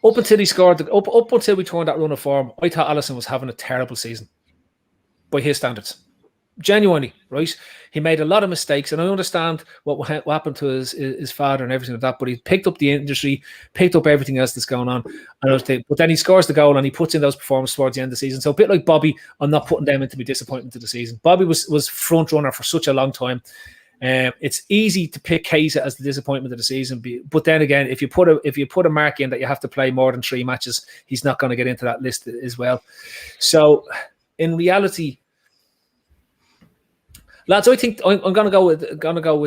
Up until he scored, up until we turned that run of form, I thought Alisson was having a terrible season by his standards. Genuinely, right? He made a lot of mistakes, and I understand what happened to his father and everything like that, but he picked up the industry, picked up everything else that's going on. But then he scores the goal and he puts in those performances towards the end of the season. So a bit like Bobby, I'm not putting them into my disappointment of the season. Bobby was front runner for such a long time. It's easy to pick Keita as the disappointment of the season, but then again, if you put a mark in that you have to play more than 3 matches, he's not going to get into that list as well. So in reality, lads, I think I'm going to go with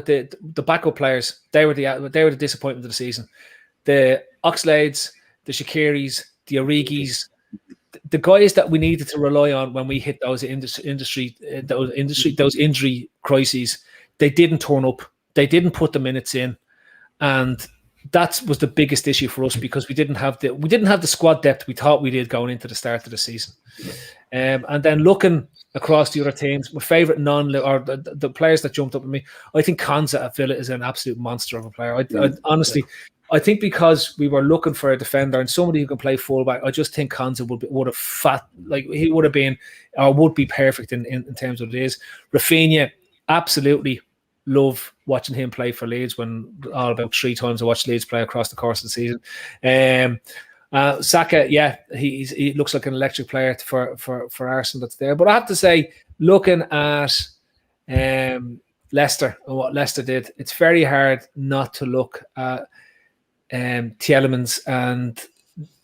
the backup players. They were the disappointment of the season. The Oxlades, the Shakiris, the Origis, the guys that we needed to rely on when we hit those those injury crises. They didn't turn up. They didn't put the minutes in, and that was the biggest issue for us because we didn't have the squad depth we thought we did going into the start of the season. And then looking across the other teams, my favourite the players that jumped up at me, I think Konza at Villa is an absolute monster of a player. I honestly, I think because we were looking for a defender and somebody who can play fullback, I just think Konza would have been or would be perfect in terms of what it is. Rafinha, absolutely love watching him play for Leeds when all about 3 times I watched Leeds play across the course of the season. Saka, yeah, he looks like an electric player for Arsenal that's there. But I have to say, looking at Leicester and what Leicester did, it's very hard not to look at Tielemans and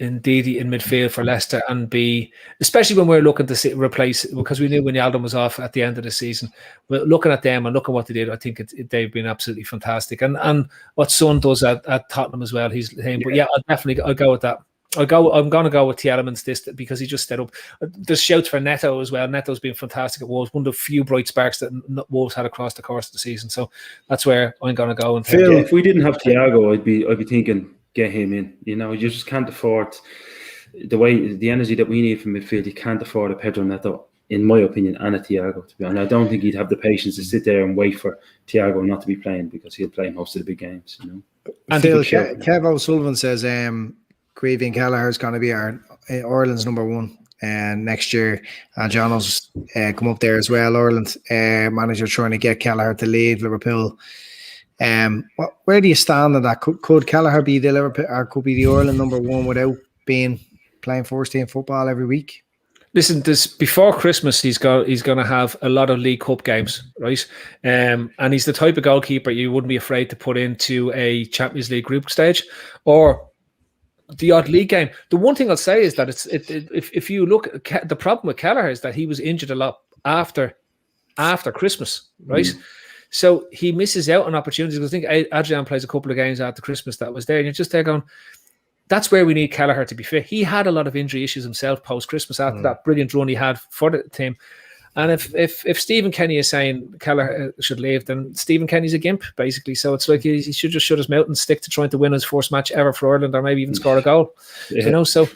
Ndidi in midfield for Leicester and be, especially when we're looking to replace, because we knew Wijnaldum was off at the end of the season. But looking at them and looking what they did, I think they've been absolutely fantastic. And what Son does at Tottenham as well, But yeah, I'll go with that. I'm going to go with Tielemans this because he just set up. There's shouts for Neto as well. Neto's been fantastic at Wolves. One of the few bright sparks that Wolves had across the course of the season. So that's where I'm going to go. And Phil, if we didn't have Thiago, I'd be thinking get him in. You know, you just can't afford the energy that we need from midfield. You can't afford a Pedro Neto, in my opinion, and a Thiago. To be honest, I don't think he'd have the patience to sit there and wait for Thiago not to be playing because he'll play most of the big games. You know. And Phil, Kev O'Sullivan says Creevy Kelleher is going to be our Ireland's number 1 next year. And John's come up there as well. Ireland manager trying to get Kelleher to leave Liverpool. Where do you stand on that? Could Kelleher be the Liverpool or could be the Ireland number 1 without playing first team football every week? Listen, before Christmas, he's going to have a lot of League Cup games, right? And he's the type of goalkeeper you wouldn't be afraid to put into a Champions League group stage or the odd league game. The one thing I'll say is that if you look at the problem with Kelleher is that he was injured a lot after Christmas, right? So he misses out on opportunities. I think Adrian plays a couple of games after Christmas that was there, and you're just there going, that's where we need Kelleher to be fit. He had a lot of injury issues himself post-Christmas after that brilliant run he had for the team. And if Stephen Kenny is saying Kelleher should leave, then Stephen Kenny's a gimp, basically. So it's like he should just shut his mouth and stick to trying to win his first match ever for Ireland, or maybe even score a goal. Yeah. You know, so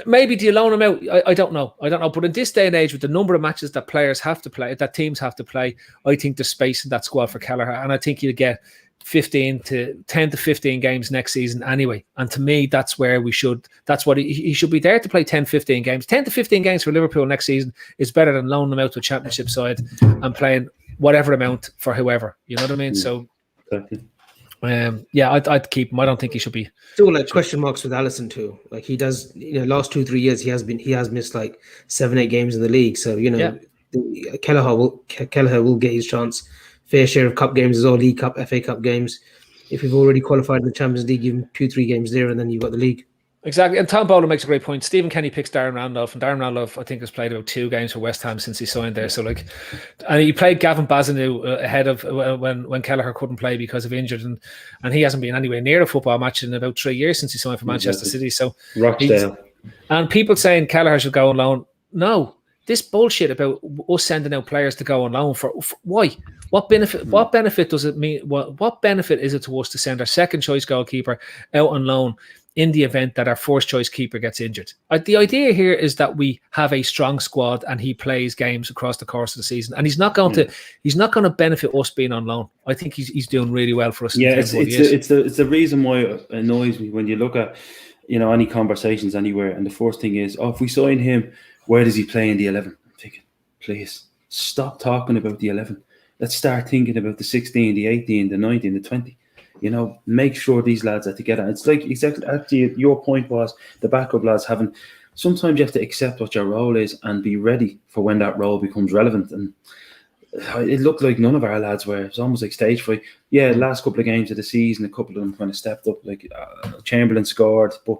maybe do you loan him out? I don't know. But in this day and age, with the number of matches that players have to play, that teams have to play, I think there's space in that squad for Kelleher, and I think he'll get 10 to 15 games next season anyway. And to me, that's where he should be there to play 10, 15 games. 10 to 15 games for Liverpool next season is better than loaning them out to a championship side and playing whatever amount for whoever. You know what I mean? So, I'd keep him. I don't think he should be. Still like question marks with Alisson too. Like he does, last 2-3 years he has missed like 7-8 games in the league. So Kelleher will get his chance. Fair share of cup games as well, League Cup, FA Cup games. If you've already qualified in the Champions League, give him 2-3 games there, and then you've got the league. Exactly. And Tom Bowler makes a great point. Stephen Kenny picks Darren Randolph, and Darren Randolph, I think, has played about 2 games for West Ham since he signed there. So, and he played Gavin Bazanu ahead of when Kelleher couldn't play because of injured, and he hasn't been anywhere near a football match in about 3 years since he signed for Manchester City. So, Rochdale. And people saying Kelleher should go on loan. No, this bullshit about us sending out players to go on loan for why? What benefit does it mean? What benefit is it to us to send our second choice goalkeeper out on loan in the event that our first choice keeper gets injured? The idea here is that we have a strong squad and he plays games across the course of the season, and he's not going to benefit us being on loan. I think he's doing really well for us. Yeah, it's the reason why it annoys me when you look at any conversations anywhere, and the first thing is, if we sign him, where does he play in the 11? I'm thinking, please stop talking about the 11. Let's start thinking about the 16, the 18, the 19, the 20. Make sure these lads are together. It's like exactly your point was the backup lads having. Sometimes you have to accept what your role is and be ready for when that role becomes relevant. And it looked like none of our lads were. It was almost like stage fright. Yeah, last couple of games of the season, a couple of them kind of stepped up. Like Chamberlain scored, but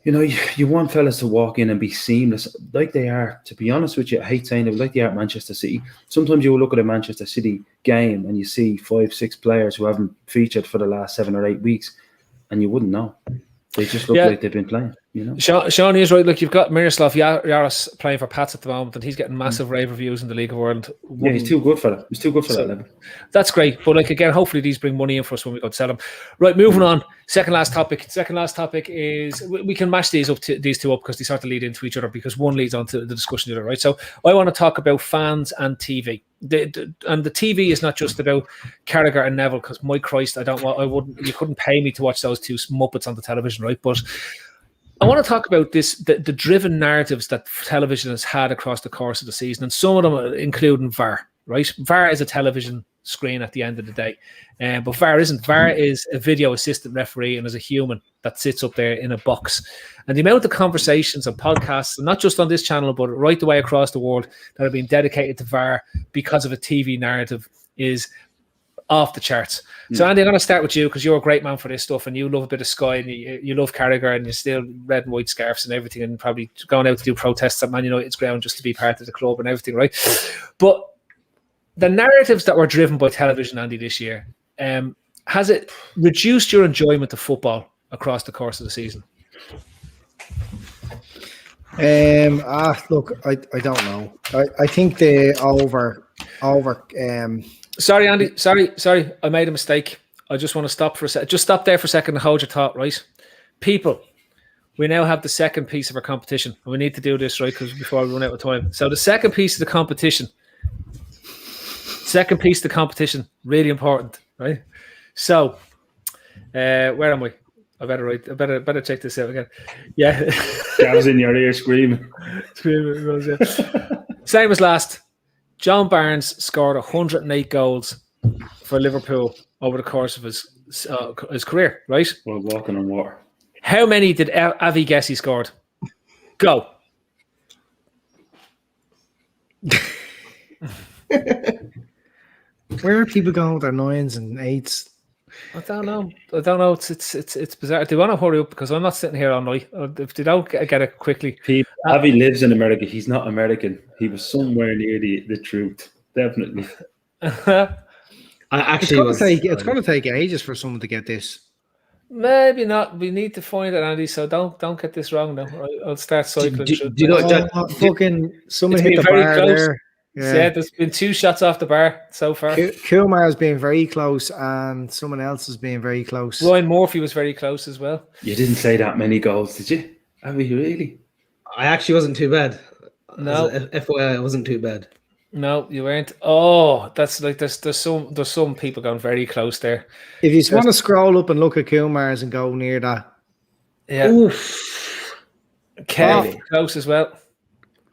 you want fellas to walk in and be seamless like they are. To be honest with you, I hate saying it, like they are at Manchester City. Sometimes you will look at a Manchester City game and you see 5-6 players who haven't featured for the last 7 or 8 weeks, and you wouldn't know. They just look like they've been playing. Sean is right. Look, you've got Miroslav Yaros playing for Pats at the moment, and he's getting massive rave reviews in the League of Ireland. Yeah, he's too good for that. He's too good for that level. That's great. But again, hopefully these bring money in for us when we go to sell them. Right, moving on. Second last topic is we can mash these two up because they sort of lead into each other, because one leads on to the discussion of the other, right? So I want to talk about fans and TV. And the TV is not just about Carragher and Neville, because my Christ, you couldn't pay me to watch those two Muppets on the television, right? But I want to talk about the driven narratives that television has had across the course of the season, and some of them including VAR, right? VAR is a television screen at the end of the day. But VAR isn't. VAR is a video assistant referee and is a human that sits up there in a box. And the amount of conversations and podcasts, not just on this channel, but right the way across the world, that have been dedicated to VAR because of a TV narrative is off the charts. So Andy, I'm going to start with you because you're a great man for this stuff and you love a bit of Sky and you love Carragher and you're still red and white scarves and everything and probably going out to do protests at Man United's ground just to be part of the club and everything, right? But the narratives that were driven by television, Andy, this year, has it reduced your enjoyment of football across the course of the season? Look, I don't know. I think the over. Sorry, Andy. Sorry. I made a mistake. I just want to stop for a second. Just stop there for a second and hold your thought, right? People, we now have the second piece of our competition. And we need to do this, right, because before we run out of time. So the second piece of the competition, really important, right? So, where am I? I better check this out again. Yeah. I was in your ear screaming. Same as last. John Barnes scored 108 goals for Liverpool over the course of his career, right? Well, walking on water. How many did Avi guess he scored? Go. Where are people going with their 9s and 8s? I don't know. It's bizarre. They want to hurry up because I'm not sitting here all night. If they don't get it quickly. Avi lives in America. He's not American. He was somewhere near the truth. Definitely. It's going to take ages for someone to get this. Maybe not. We need to find it, Andy. So don't get this wrong now. I'll start cycling. Do you know what? Someone hit the bar close. there. Yeah, there's been 2 shots off the bar so far. Kumar has been very close, and someone else has been very close. Ryan Murphy was very close as well. You didn't say that many goals, did you? Avi, really? I actually wasn't too bad. No, FYI, I wasn't too bad. No, you weren't. Oh, that's like there's some people going very close there. If you want to scroll up and look at Kumar's and go near that, yeah. Oof. Kev close as well.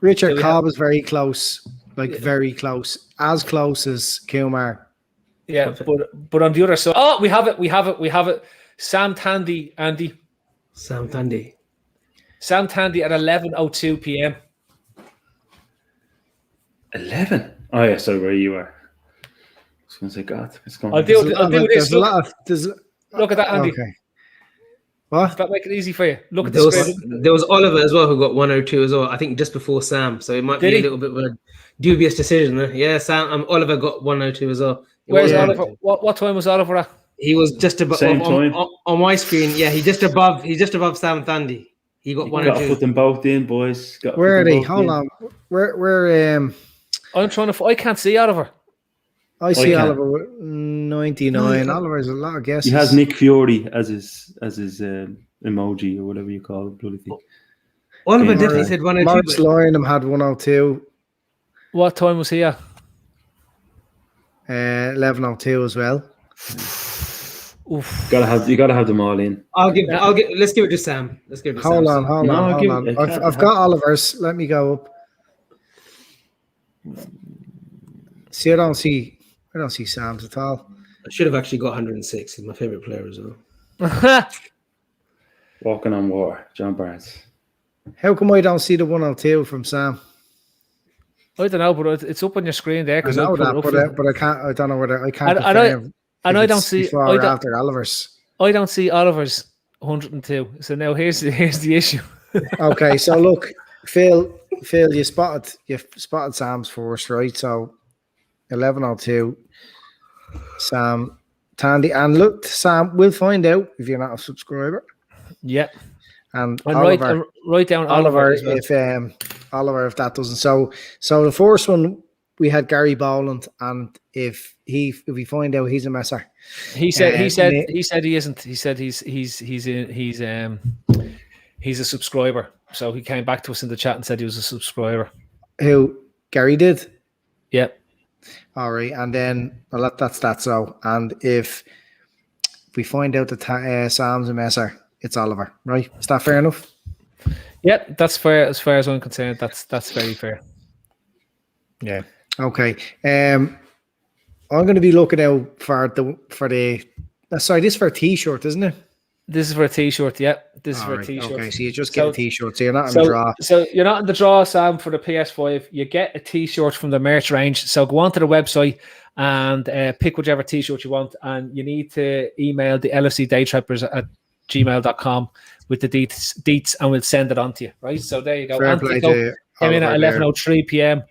Richard Cobb is very close. Very close, as close as Kumar. Yeah, but on the other side, we have it. Sam Tandy, Andy. Sam Tandy at 11:02 p.m. 11. Oh yeah, so where you are. I was going to say, God, it's going. I'll do this. Look at that, Andy. Okay. What? Does that make it easy for you? Look at the screen. There was Oliver as well who got 102 as well. I think just before Sam, so it might be a little bit of a dubious decision there. Yeah, Sam. Oliver got 102 as well. Where's Oliver? What time was Oliver at? He was just above on my screen. Yeah, he's just above Sam Tandy. He got 102. Got to put them both in, boys. Where are they? Hold on. Where I'm trying to. I can't see Oliver. I see Oliver with 99. Oliver's a lot of guesses. He has Nick Fury as his emoji or whatever you call it. Bloody thing. Oliver definitely said 102. Mark's Lynham had 102. What time was he at? 11:02 as well. Oof. You gotta have them all in. Let's give it to Sam. Hold on. I've got Oliver's. Let me go up. See, I don't see Sam's at all. I should have actually got 106. He's my favorite player as well. Walking on water, John Barnes. How come I don't see the 102 from Sam? I don't know, but it's up on your screen there. I know that, but I can't. I don't know whether I can't. I don't see before or after Oliver's. I don't see Oliver's 102. So now here's the issue. Okay, so look, Phil, you spotted Sam's first, right? So 11:02, Sam Tandy, and look, Sam, we'll find out if you're not a subscriber. Yep. And Oliver, write down Oliver well. if that doesn't. So the first one we had Gary Boland, and if we find out he's a messer, he said he isn't. He said he's a subscriber. So he came back to us in the chat and said he was a subscriber. Who Gary did? Yep. All right, and then that's that. So, and if we find out that Sam's a messer, it's Oliver, right? Is that fair enough? Yep, that's fair as far as I'm concerned. That's very fair. Yeah. Okay. I'm going to be looking out for the. Sorry, this is for a T-shirt, isn't it? This is for a T-shirt, yeah. This is for right. a T-shirt. Okay, so you just get a T-shirt, so you're not in the draw. So you're not in the draw, Sam, for the PS5. You get a T-shirt from the merch range. So go onto the website and pick whichever T-shirt you want, and you need to email the LFC Daytrippers at gmail.com with the deets, and we'll send it on to you, right? So there you go. Fair play to came in at 11:03 p.m.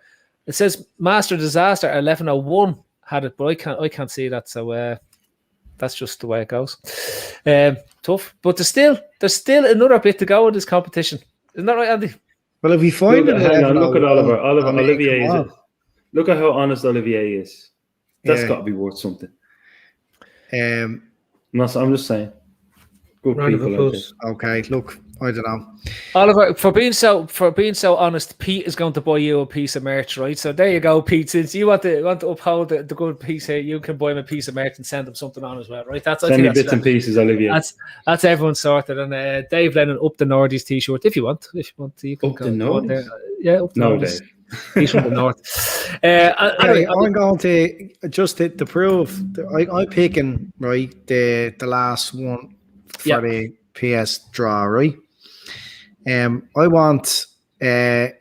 It says Master Disaster at 11:01 had it, but I can't see that, so that's just the way it goes. Tough, but there's still another bit to go in this competition. Isn't that right, Andy? Well, if we find it, hang on, look at Oliver. Olivier is. Look at how honest Olivier is. That's got to be worth something. I'm just saying. Good people. Okay, look, I don't know. Oliver, for being so honest, Pete is going to buy you a piece of merch, right? So there you go, Pete. Since you want to uphold the good piece here, you can buy him a piece of merch and send him something on as well, right? Send me bits and pieces, Olivier. That's everyone sorted. And Dave Lennon, Up the Nordies T-shirt, if you want, you can Up the Nordies. Yeah, Up the Nordies. Dave. He's from the north. Anyway, I'm going to just to prove. I'm picking right the last one for the PS draw, right? I want a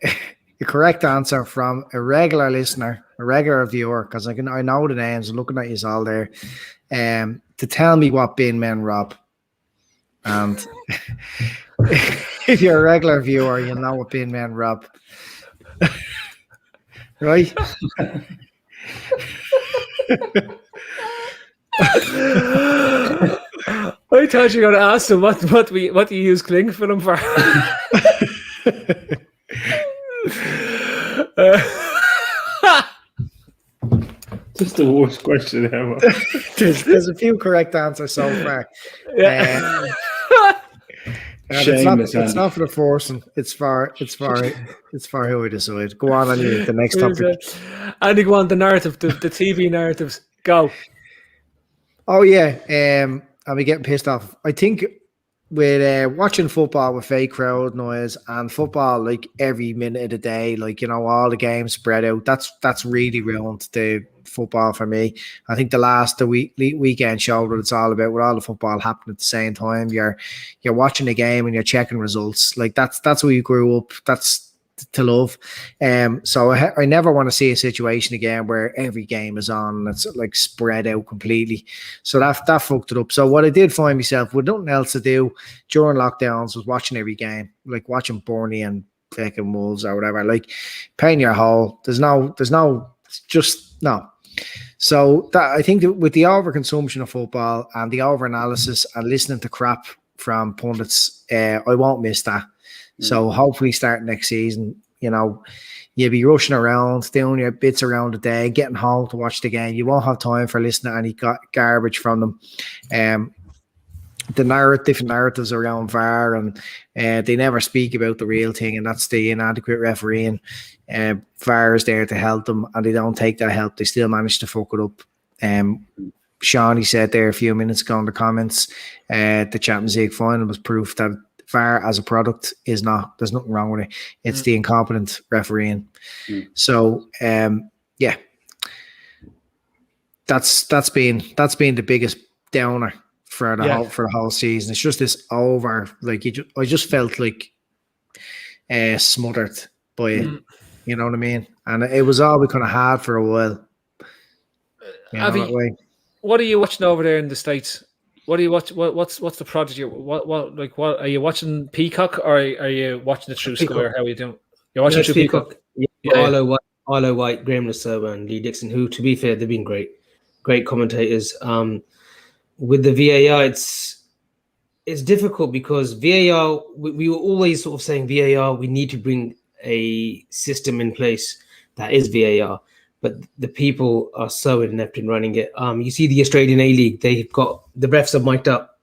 correct answer from a regular listener, a regular viewer, because I know the names. I'm looking at you all there, to tell me what bin men rob. And if you're a regular viewer, you'll know what bin men rob. Right? I thought you were going to ask them what do you use cling film for? Just the worst question ever. There's a few correct answers so far. It's not for the forcing. It's for who we decide. Go on the next topic. Andy, go on the narrative, the TV narratives. Go. Oh yeah, I'll be getting pissed off. I think with watching football with fake crowd noise and football like every minute of the day, like all the games spread out. That's really ruined the football for me. I think the weekend showed what it's all about. With all the football happening at the same time, you're watching the game and you're checking results. Like that's where you grew up. That's to love. So I never want to see a situation again where every game is on and it's like spread out completely. So that fucked it up. So what I did find myself with nothing else to do during lockdowns was watching every game, like watching Burnley and fucking Wolves or whatever, like paying your hole. There's no. So that I think that with the overconsumption of football and the over-analysis and listening to crap from pundits, I won't miss that. So hopefully starting next season, you'll be rushing around, doing your bits around the day, getting home to watch the game. You won't have time for listening to any garbage from them. The different narratives around VAR, and they never speak about the real thing, and that's the inadequate refereeing. VAR is there to help them, and they don't take that help. They still manage to fuck it up. Shawnee said there a few minutes ago in the comments, the Champions League final was proof that VAR as a product is not. There's nothing wrong with it. It's the incompetent refereeing. So that's been the biggest downer for the whole season. It's just this over. Like I just felt like smothered by it. You know what I mean? And it was all we kind of had for a while. What are you watching over there in the States? What do you watch? What's the project? What are you watching Peacock or are you watching it through Square? How are you doing? You're watching through Peacock. Arlo White, Graham Lasova, and Lee Dixon, who, to be fair, they've been great commentators. With the VAR, it's difficult because VAR. We were always sort of saying VAR. We need to bring a system in place that is VAR. But the people are so inept in running it. You see the Australian A-League, they've got the refs are mic'd up.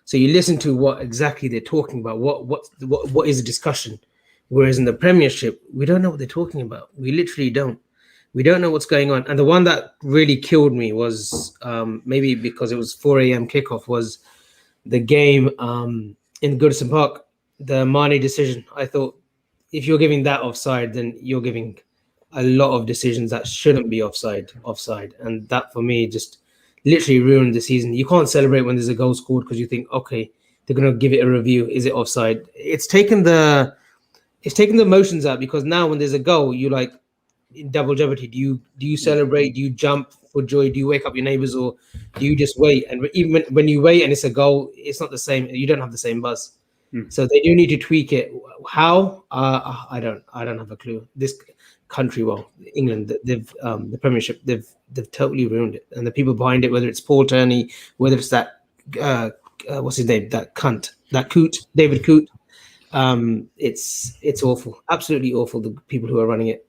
So you listen to what exactly they're talking about, what is the discussion. Whereas in the Premiership, we don't know what they're talking about. We literally don't. We don't know what's going on. And the one that really killed me was, maybe because it was 4 a.m. kickoff, was the game in Goodison Park, the Mane decision. I thought if you're giving that offside, then you're giving a lot of decisions that shouldn't be offside, and that for me just literally ruined the season. You can't celebrate when there's a goal scored because you think, okay, they're gonna give it a review. Is it offside? It's taken the emotions out, because now when there's a goal, you like in double jeopardy. Do you celebrate? Do you jump for joy? Do you wake up your neighbors, or do you just wait? And even when you wait and it's a goal, it's not the same. You don't have the same buzz. So they do need to tweak it. How? I don't have a clue. This country, well, England, they've the Premiership, they've totally ruined it, and the people behind it, whether it's Paul Turney, whether it's that what's his name, that cunt, that Coot, David Coot. It's awful, absolutely awful. The people who are running it.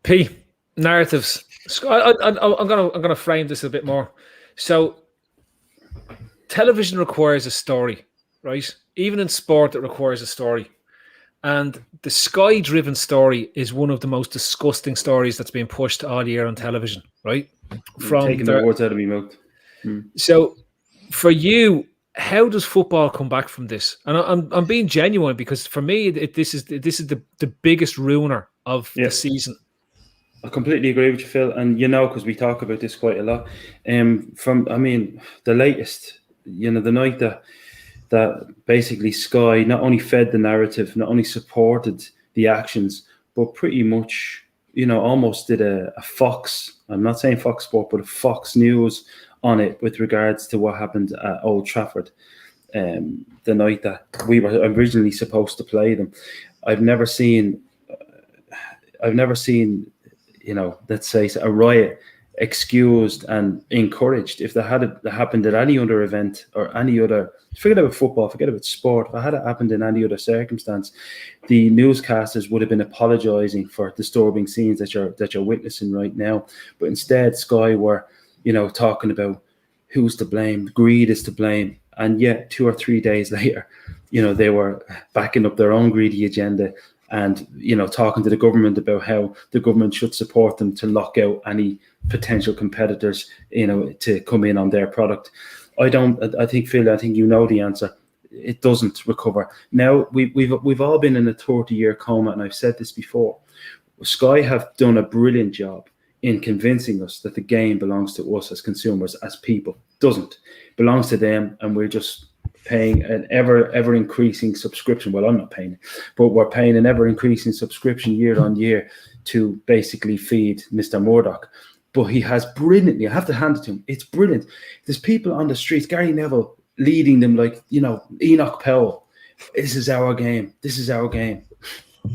P, narratives. I'm gonna frame this a bit more. So, television requires a story, right? Even in sport, it requires a story. And the Sky-driven story is one of the most disgusting stories that's being pushed all year on television, right? From taking the words out of my mouth. So, for you, how does football come back from this? And I'm being genuine, because for me, this is the biggest ruiner of the season. I completely agree with you, Phil. And because we talk about this quite a lot. The latest, the night that basically Sky not only fed the narrative, not only supported the actions, but pretty much, almost did a Fox. I'm not saying Fox Sport, but a Fox News on it with regards to what happened at Old Trafford the night that we were originally supposed to play them. I've never seen let's say a riot excused and encouraged. If that had happened at any other event or any other, forget about football, forget about sport, if it had happened in any other circumstance, the newscasters would have been apologising for disturbing scenes that you're witnessing right now. But instead, Sky were, talking about who's to blame, greed is to blame. And yet 2 or 3 days later, they were backing up their own greedy agenda and, talking to the government about how the government should support them to lock out any potential competitors, to come in on their product. I think, Phil, you know the answer. It doesn't recover. Now, we've all been in a 30-year coma, and I've said this before. Sky have done a brilliant job in convincing us that the game belongs to us as consumers, as people. Doesn't. It belongs to them, and we're just paying an ever increasing subscription. Well, I'm not paying it, but we're paying an ever increasing subscription year on year to basically feed Mr. Murdoch. But he has brilliantly, I have to hand it to him, it's brilliant. There's people on the streets, Gary Neville leading them like, Enoch Powell. This is our game. This is our game.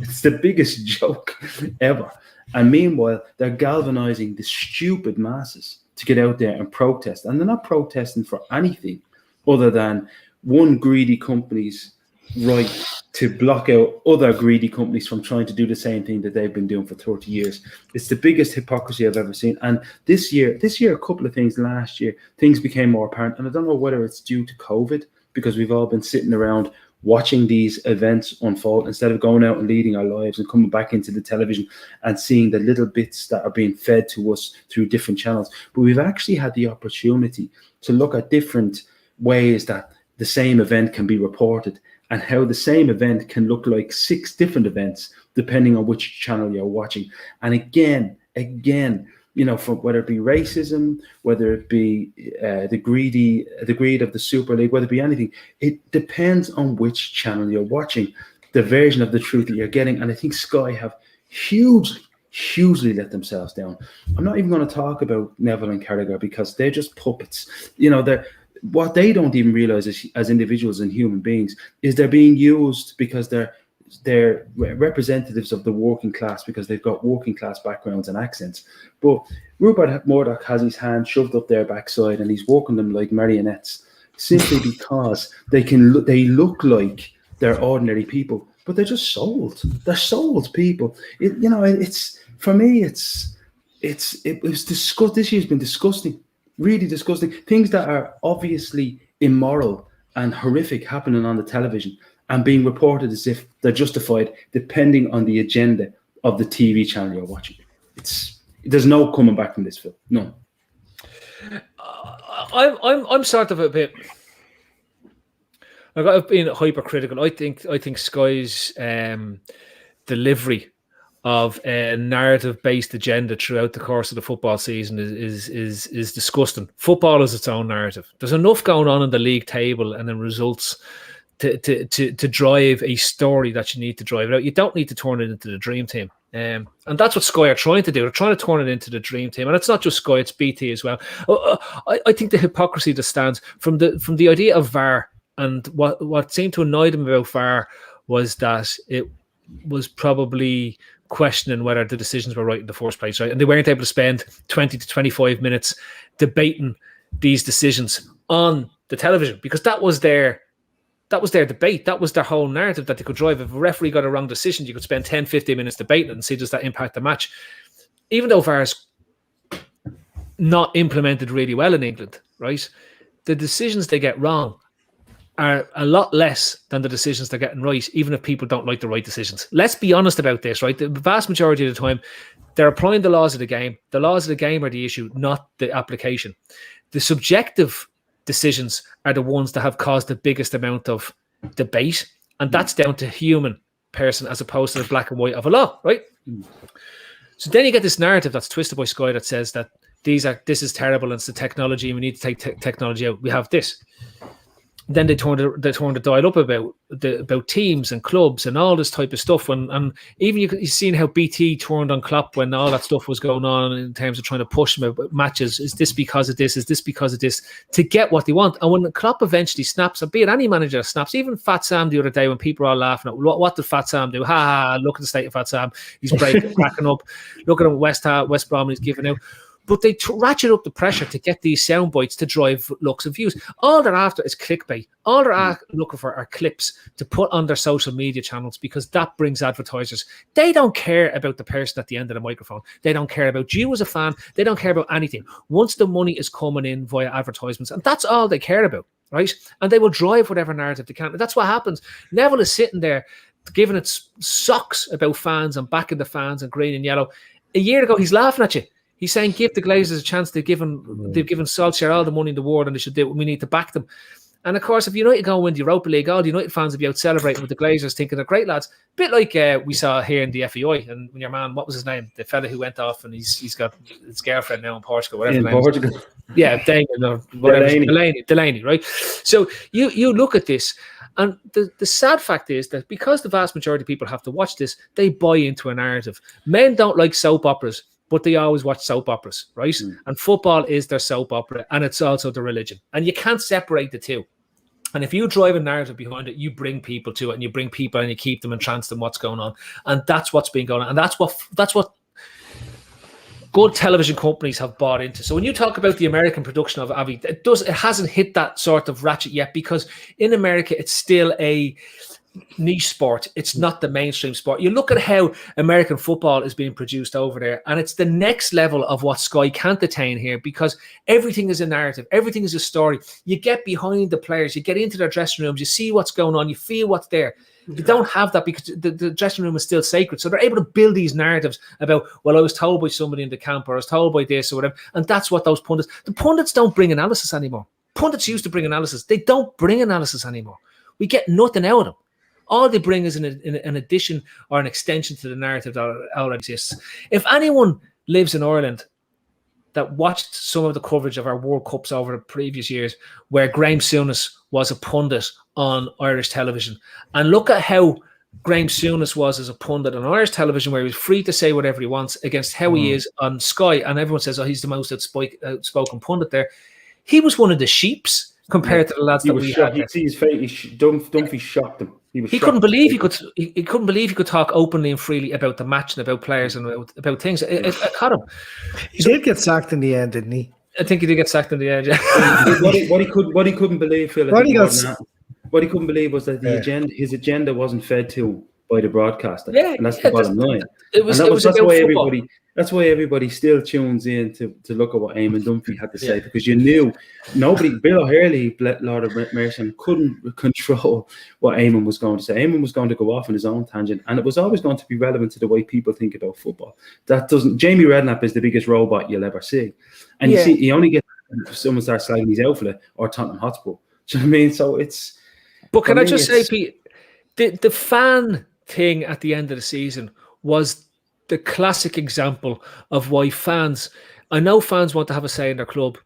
It's the biggest joke ever. And meanwhile, they're galvanizing the stupid masses to get out there and protest. And they're not protesting for anything other than one greedy company's right to block out other greedy companies from trying to do the same thing that they've been doing for 30 years. It's the biggest hypocrisy I've ever seen. And this year, a couple of things last year, things became more apparent. And I don't know whether it's due to COVID, because we've all been sitting around watching these events unfold instead of going out and leading our lives and coming back into the television and seeing the little bits that are being fed to us through different channels. But we've actually had the opportunity to look at different ways that the same event can be reported, and how the same event can look like 6 different events depending on which channel you're watching. And again, from whether it be racism, whether it be the greed of the Super League, whether it be anything, it depends on which channel you're watching, the version of the truth that you're getting. And I think Sky have hugely let themselves down. I'm not even going to talk about Neville and Carragher, because they're just puppets. What they don't even realize as individuals and human beings is they're being used because they're representatives of the working class, because they've got working class backgrounds and accents. But Rupert Murdoch has his hand shoved up their backside and he's working them like marionettes, simply because they look like they're ordinary people, but they're just sold. They're sold people. It's for me. It was disgusting. This year's been disgusting. Really disgusting. Things that are obviously immoral and horrific happening on the television and being reported as if they're justified depending on the agenda of the TV channel you're watching. There's no coming back from this, Phil. No. I'm sort of a bit. I've been hypercritical. I think Sky's delivery of a narrative-based agenda throughout the course of the football season is disgusting. Football is its own narrative. There's enough going on in the league table and in results to drive a story that you need to drive it out. You don't need to turn it into the dream team. And that's what Sky are trying to do. They're trying to turn it into the dream team. And it's not just Sky, it's BT as well. I think the hypocrisy that stands from the idea of VAR, and what seemed to annoy them about VAR was that it was probably questioning whether the decisions were right in the first place, right? And they weren't able to spend 20 to 25 minutes debating these decisions on the television, because that was their debate. That was their whole narrative that they could drive. If a referee got a wrong decision, you could spend 10, 15 minutes debating and see, does that impact the match? Even though VAR is not implemented really well in England, right? The decisions they get wrong are a lot less than the decisions they're getting right, even if people don't like the right decisions. Let's be honest about this, right? The vast majority of the time, they're applying the laws of the game. The laws of the game are the issue, not the application. The subjective decisions are the ones that have caused the biggest amount of debate, and that's down to human person as opposed to the black and white of a law, right? So then you get this narrative that's twisted by Sky that says that this is terrible and it's the technology and we need to take technology out. We have this. Then they turned the dial up about teams and clubs and all this type of stuff. And even you've seen how BT turned on Klopp when all that stuff was going on in terms of trying to push him about matches. Is this because of this? Is this because of this? To get what they want. And when Klopp eventually snaps, and be it any manager that snaps, even Fat Sam the other day when people are all laughing at what did Fat Sam do? Look at the state of Fat Sam. He's cracking up. Look at him, West Brom, he's giving out. But they ratchet up the pressure to get these sound bites to drive looks and views. All they're after is clickbait. All they're looking for are clips to put on their social media channels, because that brings advertisers. They don't care about the person at the end of the microphone. They don't care about you as a fan. They don't care about anything. Once the money is coming in via advertisements, and that's all they care about, right? And they will drive whatever narrative they can. And that's what happens. Neville is sitting there giving it socks about fans and backing the fans and green and yellow. A year ago, he's laughing at you. He's saying, give the Glazers a chance. They've given Solskjaer all the money in the world and they should do it. We need to back them. And of course, if United go and win the Europa League, all the United fans will be out celebrating with the Glazers, thinking they're great lads. A bit like we saw here in the FEI. And when your man, what was his name? The fella who went off and he's got his girlfriend now in Portugal. Whatever. In Portugal. Yeah, Damien or whatever. Delaney, right? So you look at this. And the sad fact is that because the vast majority of people have to watch this, they buy into a narrative. Men don't like soap operas, but they always watch soap operas, right? And football is their soap opera, and it's also the religion. And you can't separate the two. And if you drive a narrative behind it, you bring people to it, and you bring people and you keep them entranced in what's going on. And that's what's been going on. And that's what good television companies have bought into. So when you talk about the American production of Avi, it hasn't hit that sort of ratchet yet, because in America, it's still a niche sport. It's not the mainstream sport. You look at how American football is being produced over there, and it's the next level of what Sky can't attain here, because everything is a narrative, everything is a story. You get behind the players, you get into their dressing rooms, you see what's going on, you feel what's there. You don't have that because the dressing room is still sacred. So they're able to build these narratives about, well, I was told by somebody in the camp, or I was told by this or whatever. And that's what those pundits, the pundits don't bring analysis anymore. Pundits used to bring analysis. They don't bring analysis anymore. We get nothing out of them. All they bring is an addition or an extension to the narrative that already exists. If anyone lives in Ireland that watched some of the coverage of our World Cups over the previous years, where Graham Souness was a pundit on Irish television, and look at how Graham Souness was as a pundit on Irish television, where he was free to say whatever he wants, against how he is on Sky, and everyone says, oh, he's the most outspoken pundit there. He was one of the sheeps compared to the lads that we had. You see his face. Dunphy shocked him. He couldn't believe he could talk openly and freely about the match and about players and about things. It caught him. He did get sacked in the end, didn't he? I think he did get sacked in the end. Yeah. what he couldn't believe, Phil, what he couldn't believe was that his agenda wasn't fed to by the broadcaster. Yeah, and that's the bottom line. That's why everybody still tunes in to look at what Eamon Dunphy had to say, because you knew Bill O'Hurley, Lord of Mercy, couldn't control what Eamon was going to say. Eamon was going to go off on his own tangent, and it was always going to be relevant to the way people think about football. Jamie Redknapp is the biggest robot you'll ever see. And you see, he only gets someone starts slagging his outfit or Tottenham Hotspur. Do you know what I mean? So it's... But can I just say, Pete, the fan thing at the end of the season was the classic example of why fans. I know fans want to have a say in their club,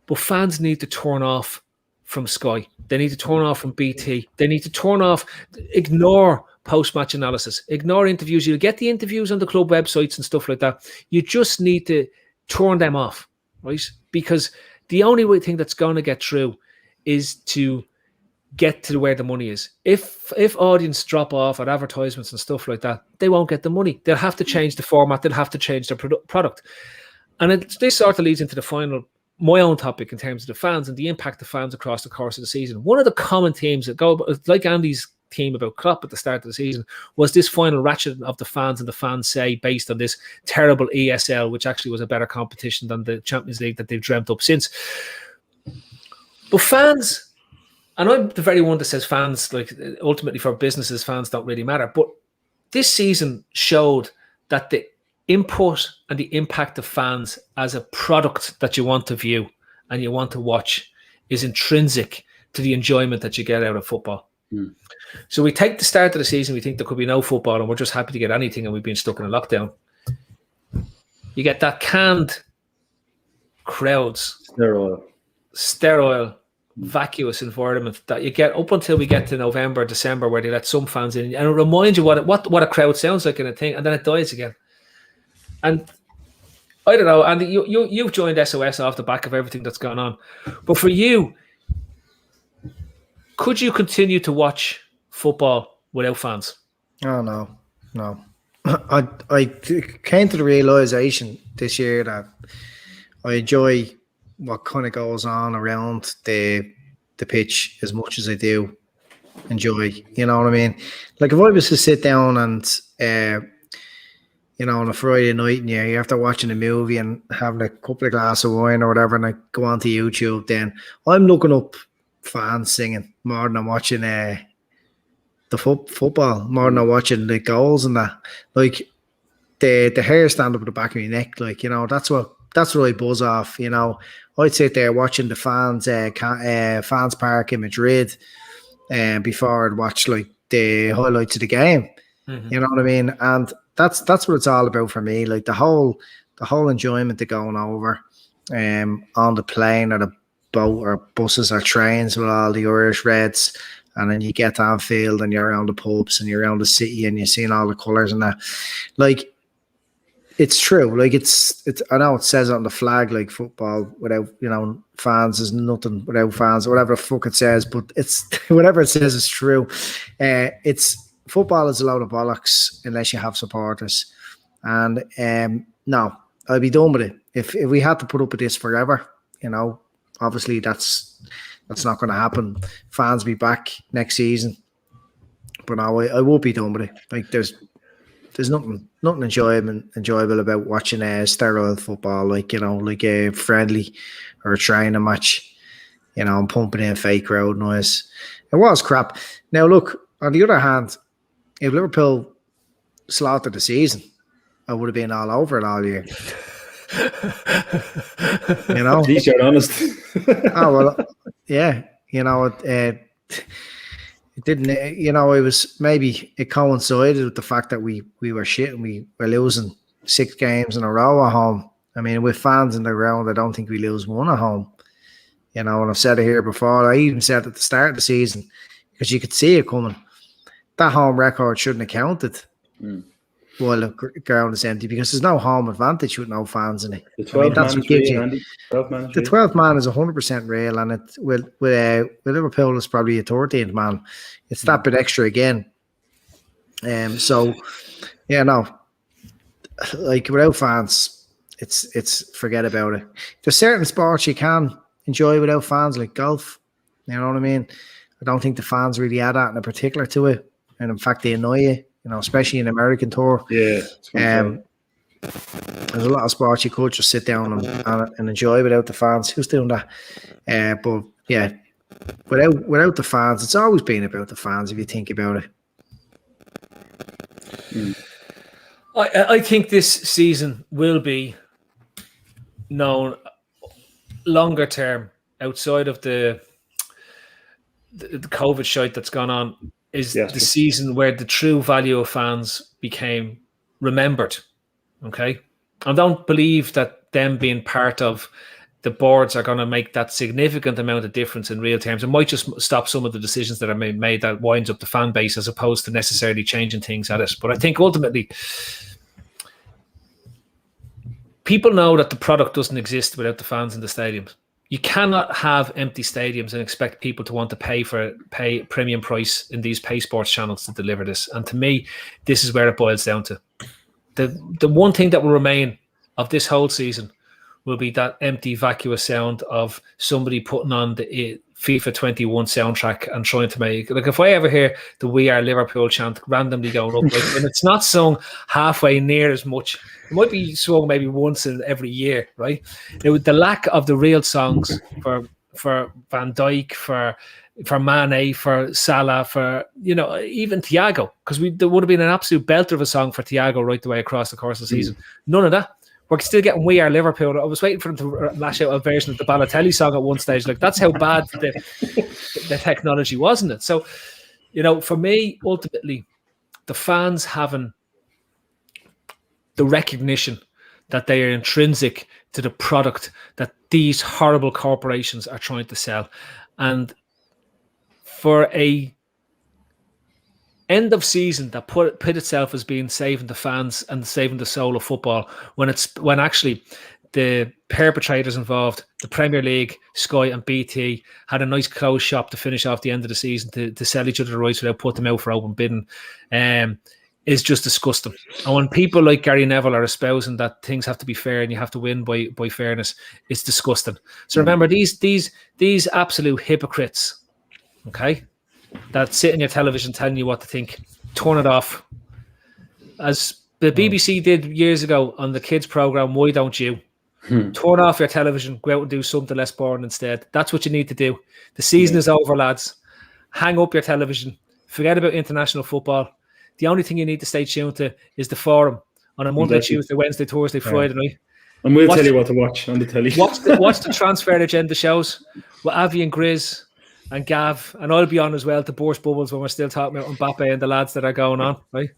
but fans need to turn off from Sky. They need to turn off from BT. They need to turn off, ignore post-match analysis, ignore interviews. You'll get the interviews on the club websites and stuff like that. You just need to turn them off, right? Because the only thing that's going to get through is to get to where the money is. If audience drop off at advertisements and stuff like that, they won't get the money. They'll have to change the format. They'll have to change their product. And this sort of leads into the final, my own topic in terms of the fans and the impact of fans across the course of the season. One of the common themes that go, like Andy's theme about Klopp at the start of the season, was this final ratchet of the fans and the fans say based on this terrible ESL, which actually was a better competition than the Champions League that they've dreamt up since. But fans, and I'm the very one that says fans, like ultimately for businesses, fans don't really matter. But this season showed that the input and the impact of fans as a product that you want to view and you want to watch is intrinsic to the enjoyment that you get out of football. So we take the start of the season, we think there could be no football and we're just happy to get anything, and we've been stuck in a lockdown. You get that canned crowds, sterile, vacuous environment that you get up until we get to November, December, where they let some fans in, and it reminds you what a crowd sounds like in a thing, and then it dies again. And I don't know, Andy, you've joined SOS off the back of everything that's gone on, but for you, could you continue to watch football without fans? Oh no. I came to the realization this year that I enjoy what kind of goes on around the pitch as much as I do enjoy. You know what I mean? Like if I was to sit down and on a Friday night and you're after watching a movie and having a couple of glasses of wine or whatever, and I go onto YouTube, then I'm looking up fans singing more than I'm watching the football, more than I'm watching the goals and that. Like the hair stand up at the back of my neck, like, that's what I buzz off. I'd sit there watching the fans park in Madrid before I'd watch like the highlights of the game. Mm-hmm. You know what I mean? And that's what it's all about for me. Like the whole enjoyment of going over on the plane or the boat or buses or trains with all the Irish Reds, and then you get to Anfield and you're around the pubs and you're around the city and you're seeing all the colours and that. Like, it's true. Like it's I know it says it on the flag, like football without fans is nothing without fans, or whatever the fuck it says, but it's whatever it says is true. It's football is a load of bollocks unless you have supporters. And no, I'd be done with it. If we had to put up with this forever, obviously that's not going to happen. Fans be back next season, but no, I will be done with it. Like there's nothing enjoyable about watching sterile football, like a friendly or a training match, and pumping in fake crowd noise. It was crap. Now look, on the other hand, if Liverpool slaughtered the season, I would have been all over it all year. At least you're honest. Oh well, yeah. It didn't. It was maybe it coincided with the fact that we were shit and we were losing 6 games in a row at home. I mean, with fans in the ground, I don't think we lose one at home. And I've said it here before. I even said at the start of the season, because you could see it coming, that home record shouldn't have counted. While the ground is empty, because there's no home advantage with no fans in it. The 12th man is real, Andy. The 12th man is 100% real, and it with Liverpool is probably a 13th man. It's that bit extra again. So yeah, no, like without fans, it's forget about it. There's certain sports you can enjoy without fans, like golf. You know what I mean? I don't think the fans really add that in particular to it, and in fact they annoy you. Especially in American tour. Yeah. There's a lot of sports you could just sit down and enjoy without the fans. Who's doing that? But yeah, without the fans, it's always been about the fans if you think about it. I think this season will be known longer term outside of the COVID shite that's gone on. Is the season where the true value of fans became remembered. Okay. I don't believe that them being part of the boards are going to make that significant amount of difference in real terms. It might just stop some of the decisions that are made that winds up the fan base as opposed to necessarily changing things at it. But I think ultimately, people know that the product doesn't exist without the fans in the stadiums. You cannot have empty stadiums and expect people to want to pay premium price in these pay sports channels to deliver this. And to me, this is where it boils down to. The one thing that will remain of this whole season will be that empty, vacuous sound of somebody putting on the FIFA 21 soundtrack and trying to make, like, if I ever hear the "We Are Liverpool" chant randomly going up, like, and it's not sung halfway near as much. It might be sung maybe once in every year, right? The lack of the real songs for Van Dijk, for Mane, for Salah, for, you know, even Thiago, because there would have been an absolute belter of a song for Thiago right the way across the course of the season. None of that. We're still getting "We Are Liverpool." I was waiting for them to lash out a version of the Balotelli song at one stage. Like, that's how bad the technology was, isn't it? So, you know, for me, ultimately, the fans having the recognition that they are intrinsic to the product that these horrible corporations are trying to sell. And for a end of season that put itself as being saving the fans and saving the soul of football, when actually the perpetrators involved, the Premier League, Sky and BT, had a nice closed shop to finish off the end of the season to sell each other the rights without putting them out for open bidding, is just disgusting. And when people like Gary Neville are espousing that things have to be fair and you have to win by fairness, it's disgusting. So remember, these absolute hypocrites, okay, that sit in your television telling you what to think, turn it off. As the BBC did years ago on the kids program, Why Don't You? Turn off your television, go out and do something less boring instead. That's what you need to do. The season is over, lads. Hang up your television. Forget about international football. The only thing you need to stay tuned to is the forum on a Monday, Tuesday, Wednesday, Thursday, Friday night. And we'll tell you what to watch on the telly. Watch the transfer agenda shows with Avi and Grizz and Gav, and I'll be on as well to burst bubbles when we're still talking about Mbappe and the lads that are going on, right?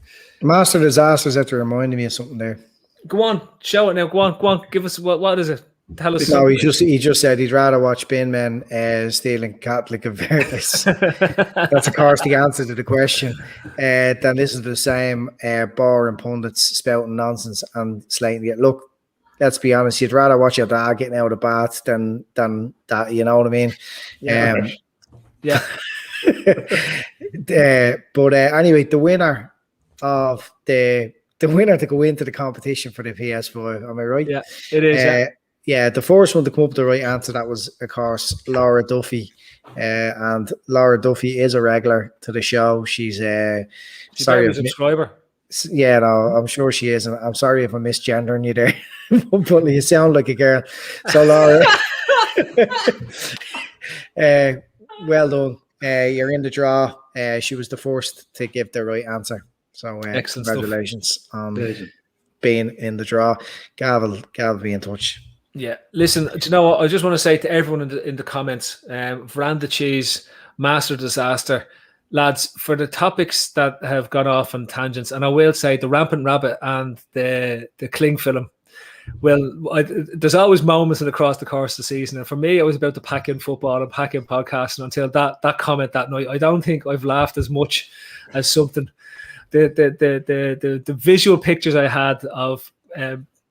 Master Disasters after reminding me of something there. Go on, show it now. Go on. Give us what is it? Tell us. No, he just said he'd rather watch bin men stealing Catholic converters. That's of course the answer to the question. Then this is the same boring pundits spouting nonsense and slating it. Look, let's be honest. You'd rather watch your dad getting out of the bath than that. You know what I mean? Yeah. Yeah. But anyway, the winner to go into the competition for the PS5. Am I right? Yeah, it is. Yeah, the first one to come up with the right answer, that was, of course, Laura Duffy. And Laura Duffy is a regular to the show. She's sorry, a subscriber. Yeah, no, I'm sure she is. And I'm sorry if I'm misgendering you there. But you sound like a girl. So, Laura, well done. You're in the draw. She was the first to give the right answer. So, excellent congratulations on being in the draw. Gav will be in touch. Yeah, listen, do you know what? I just want to say to everyone in the comments, Veranda Cheese, Master Disaster, lads, for the topics that have gone off on tangents, and I will say the Rampant Rabbit and the Kling film, well, there's always moments across the course of the season, and for me, I was about to pack in football and pack in podcasting until that comment that night. I don't think I've laughed as much as something. The visual pictures I had of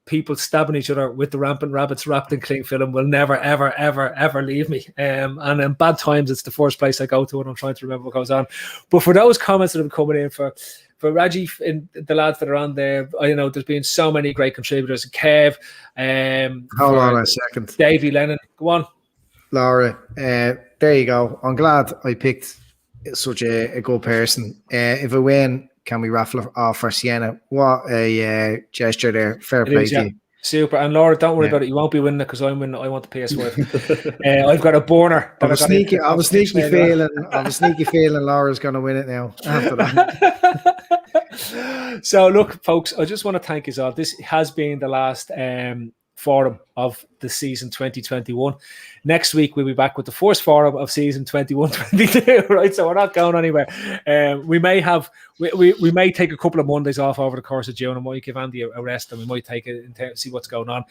people stabbing each other with the Rampant Rabbits wrapped in cling film will never, ever, ever, ever leave me. And in bad times, it's the first place I go to when I'm trying to remember what goes on. But for those comments that have been coming in, for Raji and the lads that are on there, I know there's been so many great contributors. Kev, hold on a second. Davey Lennon, go on. Laura, there you go. I'm glad I picked such a good person. If I win, can we raffle off for Sienna? What a gesture there. Fair play to you. Super. And Laura, don't worry about it. You won't be winning it because I'm winning. I want the PS5. I've got a burner. I was sneaky feeling Laura's going to win it now after that. So look, folks, I just want to thank you all. This has been the last forum of the season 2021. Next week we'll be back with the first forum of season 21-22. Right, so we're not going anywhere. We may may take a couple of Mondays off over the course of June. I might give Andy a rest, and we might take it and see what's going on.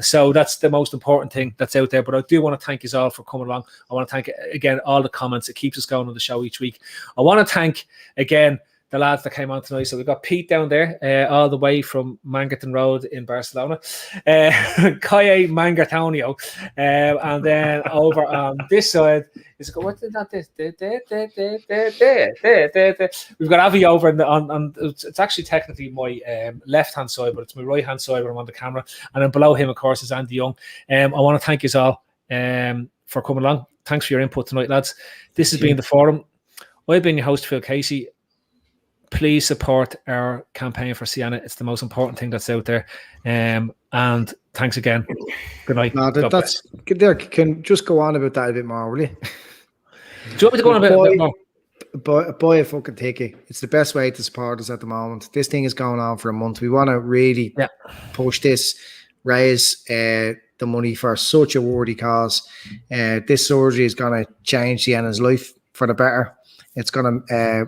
So that's the most important thing that's out there. But I do want to thank you all for coming along. I want to thank again all the comments. It keeps us going on the show each week. I want to thank again the lads that came on tonight. So we've got Pete down there, all the way from Mangerton Road in Barcelona, Kaye Mangatonio, and then over on this side is what did that? We've got Avi over on it's actually technically my left hand side, but it's my right hand side when I'm on the camera, and then below him, of course, is Andy Young. I want to thank you all for coming along. Thanks for your input tonight, lads. This has been the forum. I've been your host, Phil Casey. Please support our campaign for Sienna. It's the most important thing that's out there. And thanks again. Good night. No, that's there. Can just go on about that a bit more, will you? Do you want me to go on a bit more? Buy a fucking ticket. It's the best way to support us at the moment. This thing is going on for a month. We want to really push this, raise the money for such a worthy cause. This surgery is going to change Sienna's life for the better. It's going to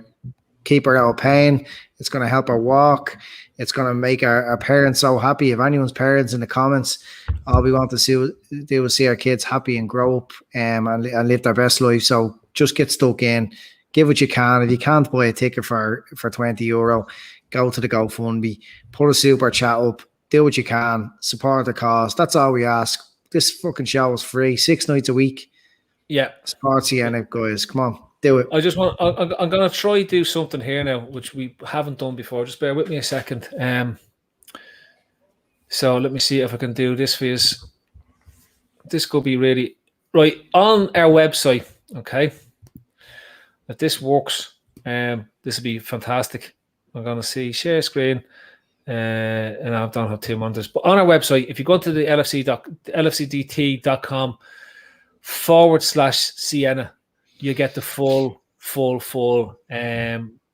keep her out of pain. It's going to help her walk. It's going to make our parents so happy. If anyone's parents in the comments, all we want to do is see our kids happy and grow up and live their best life. So just get stuck in. Give what you can. If you can't buy a ticket for €20, go to the GoFundMe, put a super chat up, do what you can, support the cause. That's all we ask. This fucking show is free, 6 nights a week. Yeah. Support Sienna, guys. Come on. Do it. I'm going to try do something here now, which we haven't done before. Just bear with me a second. So let me see if I can do this for you. This could be really right on our website. Okay, if this works, this would be fantastic. I'm going to see share screen, and I don't have two monitors. But on our website, if you go to the lfcdt.com/Sienna. You get the full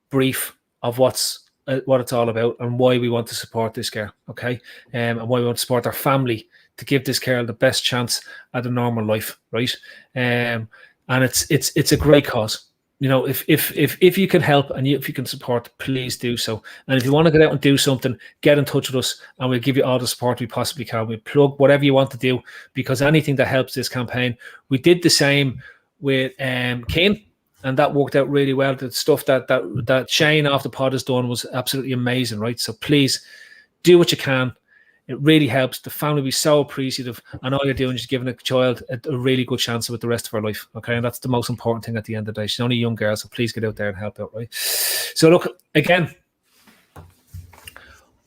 brief of what it's all about and why we want to support this girl, okay? And why we want to support our family to give this girl the best chance at a normal life, right? And it's a great cause. You know, if you can help and if you can support, please do so. And if you want to get out and do something, get in touch with us and we'll give you all the support we possibly can. We'll plug whatever you want to do because anything that helps this campaign. We did the same with Kane, and that worked out really well. The stuff that Shane off the pod has done was absolutely amazing, right? So please do what you can. It really helps. The family will be so appreciative, and all you're doing is giving a child a really good chance with the rest of her life, okay? And that's the most important thing at the end of the day. She's only a young girl, so please get out there and help out, right? So look, again,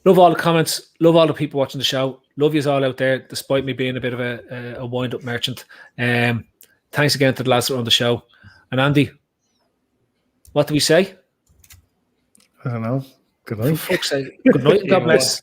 love all the comments, love all the people watching the show, love yous all out there, despite me being a bit of a wind-up merchant. Thanks again to the lads that are on the show. And Andy, what do we say? I don't know. Good night. For fuck's sake. Good night and God bless.